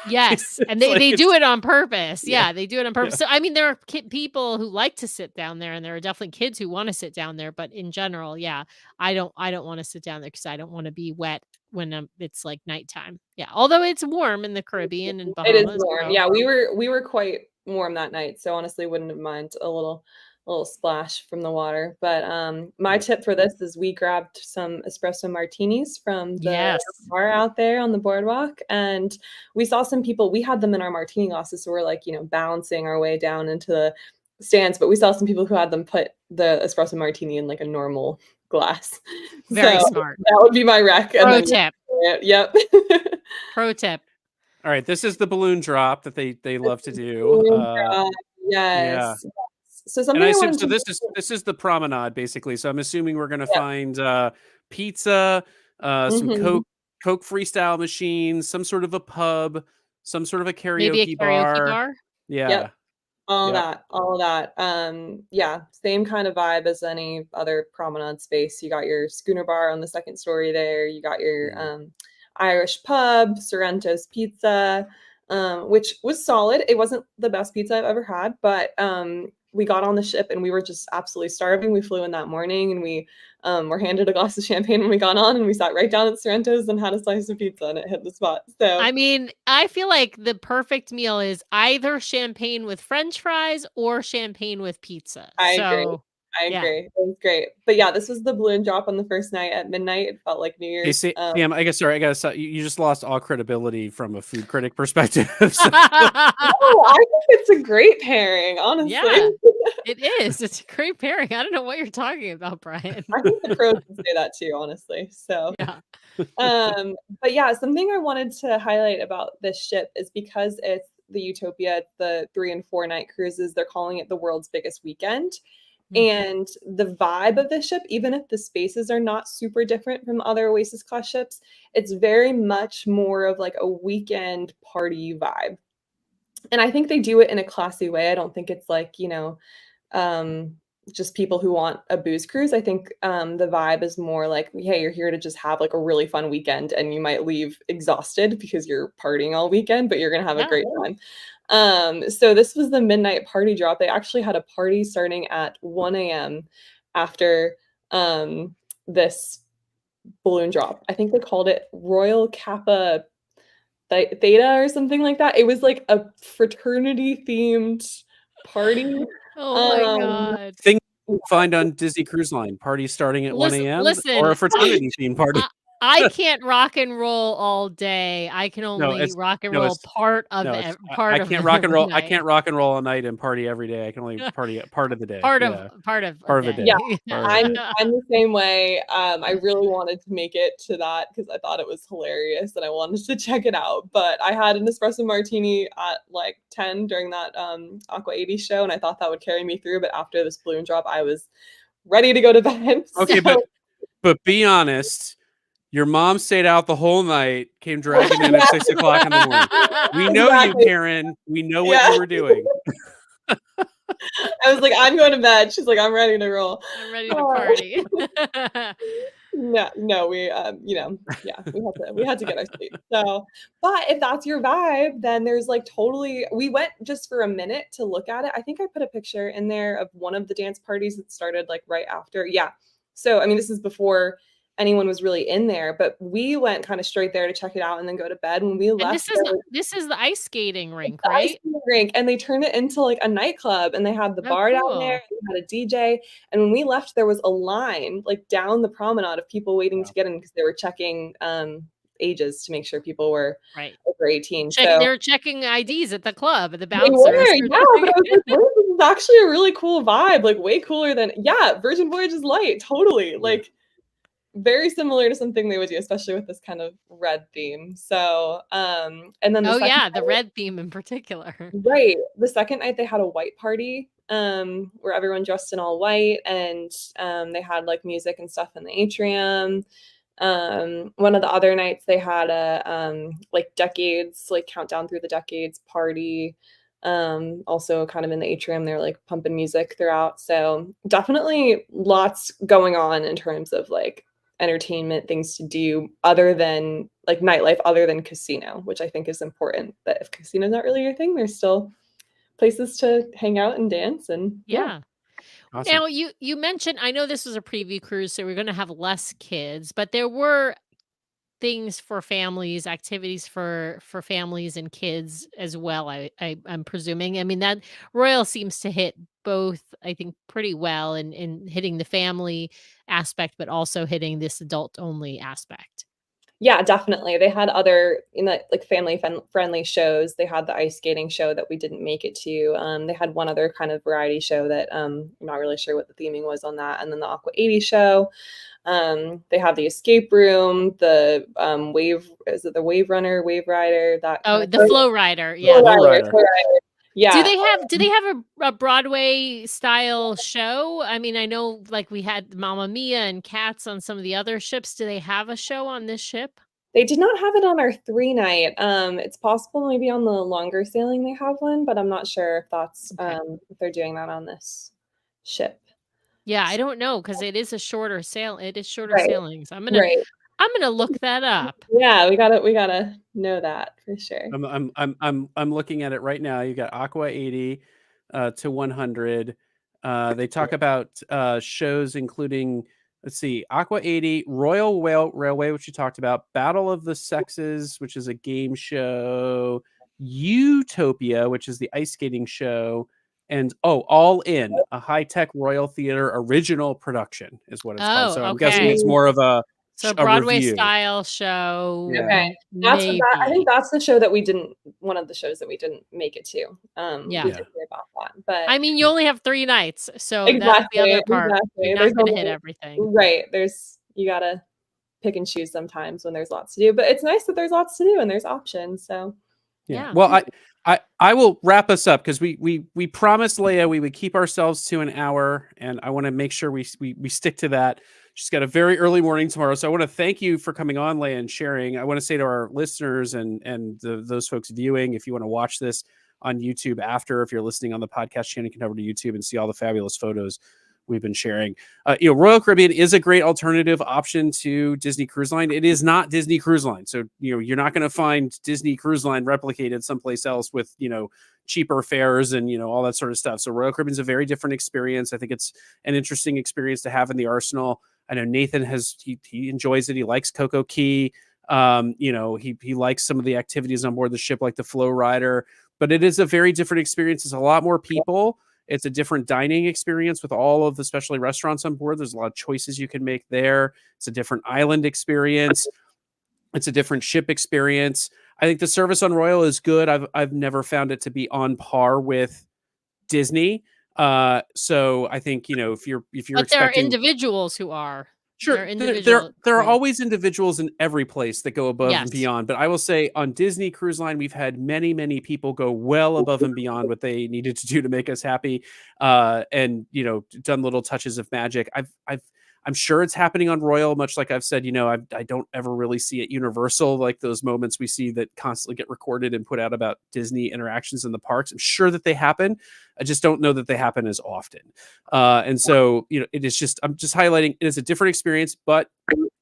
Yes, and It's like they do it on purpose. Yeah. Yeah, they do it on purpose. So, I mean, there are people who like to sit down there, and there are definitely kids who wanna sit down there, but in general, yeah, I don't wanna sit down there because I don't wanna be wet when, it's, like, nighttime. Yeah, although it's warm in the Caribbean and It is Bahamas, warm. so Yeah, we were quite warm that night, so honestly wouldn't have mind a little splash from the water. But my tip for this is we grabbed some espresso martinis from the Yes. bar out there on the boardwalk, and we saw some people. We had them in our martini glasses, so we're like, balancing our way down into the stands. But we saw some people who had them put the espresso martini in like a normal glass. Very So smart. that would be my rec. Pro tip. Yep. Pro tip. All right, this is the balloon drop that they love to do. Yeah. Yes. So something And I I assume wanted so to this is the promenade basically. So I'm assuming we're gonna Yep. find pizza, some Mhm. Coke freestyle machines, some sort of a pub, some sort of a Maybe a karaoke karaoke bar. bar? Yeah. Yep. All Yep. that, all of that. Yeah, same kind of vibe as any other promenade space. You got your schooner bar on the second story there. You got your Mhm. Irish pub, Sorrento's Pizza, which was solid. It wasn't the best pizza I've ever had, but we got on the ship and we were just absolutely starving. We flew in that morning and we were handed a glass of champagne when we got on, and we sat right down at Sorrento's and had a slice of pizza, and it hit the spot. So I mean, I feel like the perfect meal is either champagne with French fries or champagne with pizza. I agree. So, I yeah. agree. It was great. But yeah, this was the balloon drop on the first night at midnight. It felt like New Hey, Year's. Sam, I guess sorry, I gotta you just lost all credibility from a food critic perspective. So. No, I think it's a great pairing, honestly. Yeah, it is. It's a great pairing. I don't know what you're talking about, Brian. I think the pros would say that too, honestly. So Yeah. but yeah, something I wanted to highlight about this ship is because it's the Utopia, the 3 and 4 night cruises, they're calling it the world's biggest weekend. And the vibe of the ship, even if the spaces are not super different from other Oasis-class ships, it's very much more of like a weekend party vibe. And I think they do it in a classy way. I don't think it's like, just people who want a booze cruise. I think the vibe is more like, hey, you're here to just have like a really fun weekend, and you might leave exhausted because you're partying all weekend, but you're gonna have a great time. So this was the midnight party drop. They actually had a party starting at 1 a.m. after this balloon drop. I think they called it Royal Kappa Theta or something like that. It was like a fraternity themed party. Oh my Um, god. Thing you find on Disney Cruise Line, parties starting at 1 a.m. or Listen, a fraternity theme party. I can't rock and roll all day. I can No, only it's rock and no, roll it's part of no, it's part I of can't rock and roll. I night. can't rock and roll all night and party every day. I can only party part of the day. Part of Yeah, part of a part of the day. day. Yeah, Part of the day. I'm the same way. I really wanted to make it to that because I thought it was hilarious and I wanted to check it out. But I had an espresso martini at like 10 during that Aqua 80 show, and I thought that would carry me through. But after this balloon drop, I was ready to go to bed. Okay, So but be honest. Your mom stayed out the whole night, came dragging in at 6 o'clock in the morning. We know you, exactly. Karen. We know what Yeah. you were doing. I was like, I'm going to bed. She's like, I'm ready to roll. I'm ready to party. No, we yeah, we had to get our sleep. So, but if that's your vibe, then there's like totally we went just for a minute to look at it. I think I put a picture in there of one of the dance parties that started like right after. Yeah. So, I mean, this is before anyone was really in there, but we went kind of straight there to check it out and then go to bed. When we And left, this is the ice skating rink, the ice right? skating rink, and they turned it into like a nightclub, and they had the Oh, bar down cool. there, and they had a DJ. And when we left, there was a line like down the promenade of people waiting to get in because they were checking ages to make sure people were Right. over 18. They were checking IDs at the club, at the They bouncers. were, yeah, but I was like, "Wait, this is actually a really cool vibe, like way cooler than Virgin Voyages Light, totally." Like very similar to something they would do, especially with this kind of red theme. So, and then the red theme in particular. Right. The second night they had a white party, where everyone dressed in all white, and they had like music and stuff in the atrium. One of the other nights they had a like decades, like countdown through the decades party. Also kind of in the atrium, they're like pumping music throughout. So definitely lots going on in terms of like entertainment things to do other than like nightlife, other than casino, which I think is important. That if casino's not really your thing, there's still places to hang out and dance. And Awesome. Now you mentioned, I know this was a preview cruise, so we're going to have less kids, but there were things for families, activities for families and kids as well. I'm presuming. I mean, that Royal seems to hit both, I think, pretty well in hitting the family aspect, but also hitting this adult only aspect. Yeah, definitely. They had other like family friendly shows. They had the ice skating show that we didn't make it to. They had one other kind of variety show that I'm not really sure what the theming was on that, and then the Aqua 80 show. They have the escape room, the the wave runner, wave rider, that the flow rider, Flow rider. Yeah. Do they have a Broadway style show? I mean, I know like we had Mamma Mia and Cats on some of the other ships. Do they have a show on this ship? They did not have it on our 3-night. It's possible maybe on the longer sailing they have one, but I'm not sure if that's if they're doing that on this ship. Yeah, I don't know because it is a shorter sail. It is shorter sailings. I'm gonna look that up. Yeah, we gotta know that for sure. I'm looking at it right now. You got Aqua 80 to 100. They talk about shows including, let's see, Aqua 80, Royal Railway, which you talked about, Battle of the Sexes, which is a game show, Utopia, which is the ice skating show, and All In, a high-tech Royal Theater original production is what it's called. So I'm guessing it's more of a Broadway review style show. Yeah. Okay. I think that's the show that one of the shows that we didn't make it to. We did hear about that. But I mean, you only have 3 nights, so exactly, that's the other part. Exactly. You're not gonna hit everything. Right. You gotta pick and choose sometimes when there's lots to do. But it's nice that there's lots to do and there's options. So yeah. Well, I will wrap us up because we promised Leah we would keep ourselves to an hour, and I want to make sure we stick to that. She's got a very early morning tomorrow, so I want to thank you for coming on, Leah, and sharing. I want to say to our listeners and those folks viewing, if you want to watch this on YouTube after, if you're listening on the podcast channel, you can head over to YouTube and see all the fabulous photos we've been sharing. Royal Caribbean is a great alternative option to Disney Cruise Line. It is not Disney Cruise Line. So, you're not going to find Disney Cruise Line replicated someplace else with, cheaper fares and, all that sort of stuff. So Royal Caribbean is a very different experience. I think it's an interesting experience to have in the arsenal. I know Nathan he enjoys it. He likes Coco Key. He likes some of the activities on board the ship, like the Flow Rider, but it is a very different experience. It's a lot more people. It's a different dining experience with all of the specialty restaurants on board. There's a lot of choices you can make there. It's a different island experience. It's a different ship experience. I think the service on Royal is good. I've never found it to be on par with Disney. So I think, if you're but there are individuals who are. Sure, there are always individuals in every place that go above and beyond. But I will say on Disney Cruise Line, we've had many, many people go well above and beyond what they needed to do to make us happy, and done little touches of magic. I'm sure it's happening on Royal, much like I've said. I don't ever really see at Universal like those moments we see that constantly get recorded and put out about Disney interactions in the parks. I'm sure that they happen. I just don't know that they happen as often. And so, it is just, I'm just highlighting it is a different experience, but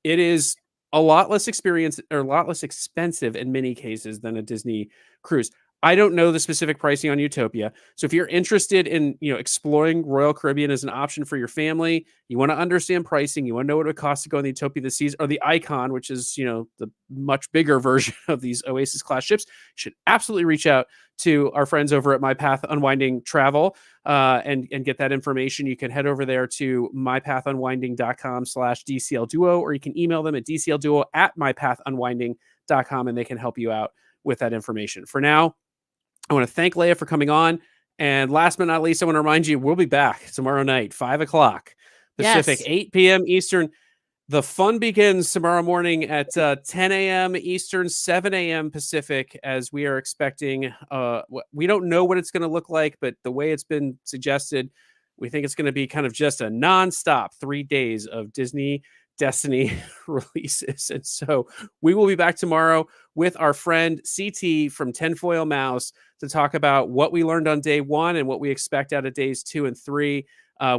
it is a lot less expensive in many cases than a Disney cruise. I don't know the specific pricing on Utopia. So if you're interested in, exploring Royal Caribbean as an option for your family, you want to understand pricing, you want to know what it would cost to go on the Utopia this season, or the Icon, which is, the much bigger version of these Oasis-class ships, you should absolutely reach out to our friends over at My Path Unwinding Travel and get that information. You can head over there to mypathunwinding.com/DCL Duo, or you can email them at dclduo@mypathunwinding.com, and they can help you out with that information. For now, I want to thank Leah for coming on. And last but not least, I want to remind you, we'll be back tomorrow night, 5 o'clock Pacific, Yes. 8 p.m. Eastern. The fun begins tomorrow morning at 10 a.m. Eastern, 7 a.m. Pacific, as we are expecting. We don't know what it's going to look like, but the way it's been suggested, we think it's going to be kind of just a nonstop 3 days of Disney Destiny releases. And so we will be back tomorrow with our friend CT from Tinfoil Mouse to talk about what we learned on day 1 and what we expect out of days 2 and 3.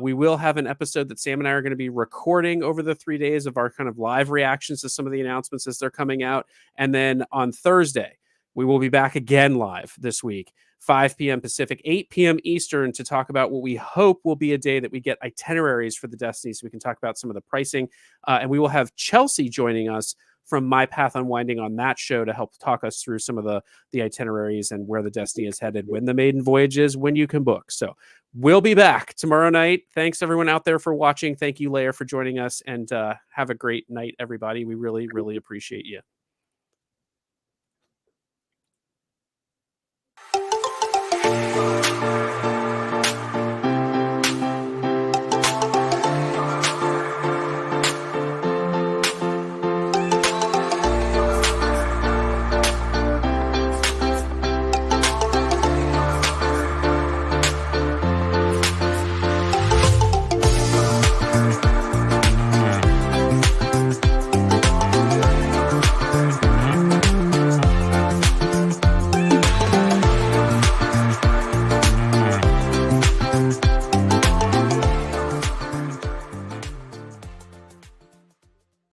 We will have an episode that Sam and I are going to be recording over the 3 days of our kind of live reactions to some of the announcements as they're coming out. And then on Thursday, we will be back again live this week, 5 p.m. Pacific, 8 p.m. Eastern, to talk about what we hope will be a day that we get itineraries for the Destiny, so we can talk about some of the pricing. And we will have Chelsea joining us from My Path Unwinding on that show to help talk us through some of the itineraries and where the Destiny is headed, when the maiden voyage is, when you can book. So we'll be back tomorrow night. Thanks everyone out there for watching. Thank you, Leah, for joining us, and have a great night, everybody. We really, really appreciate you.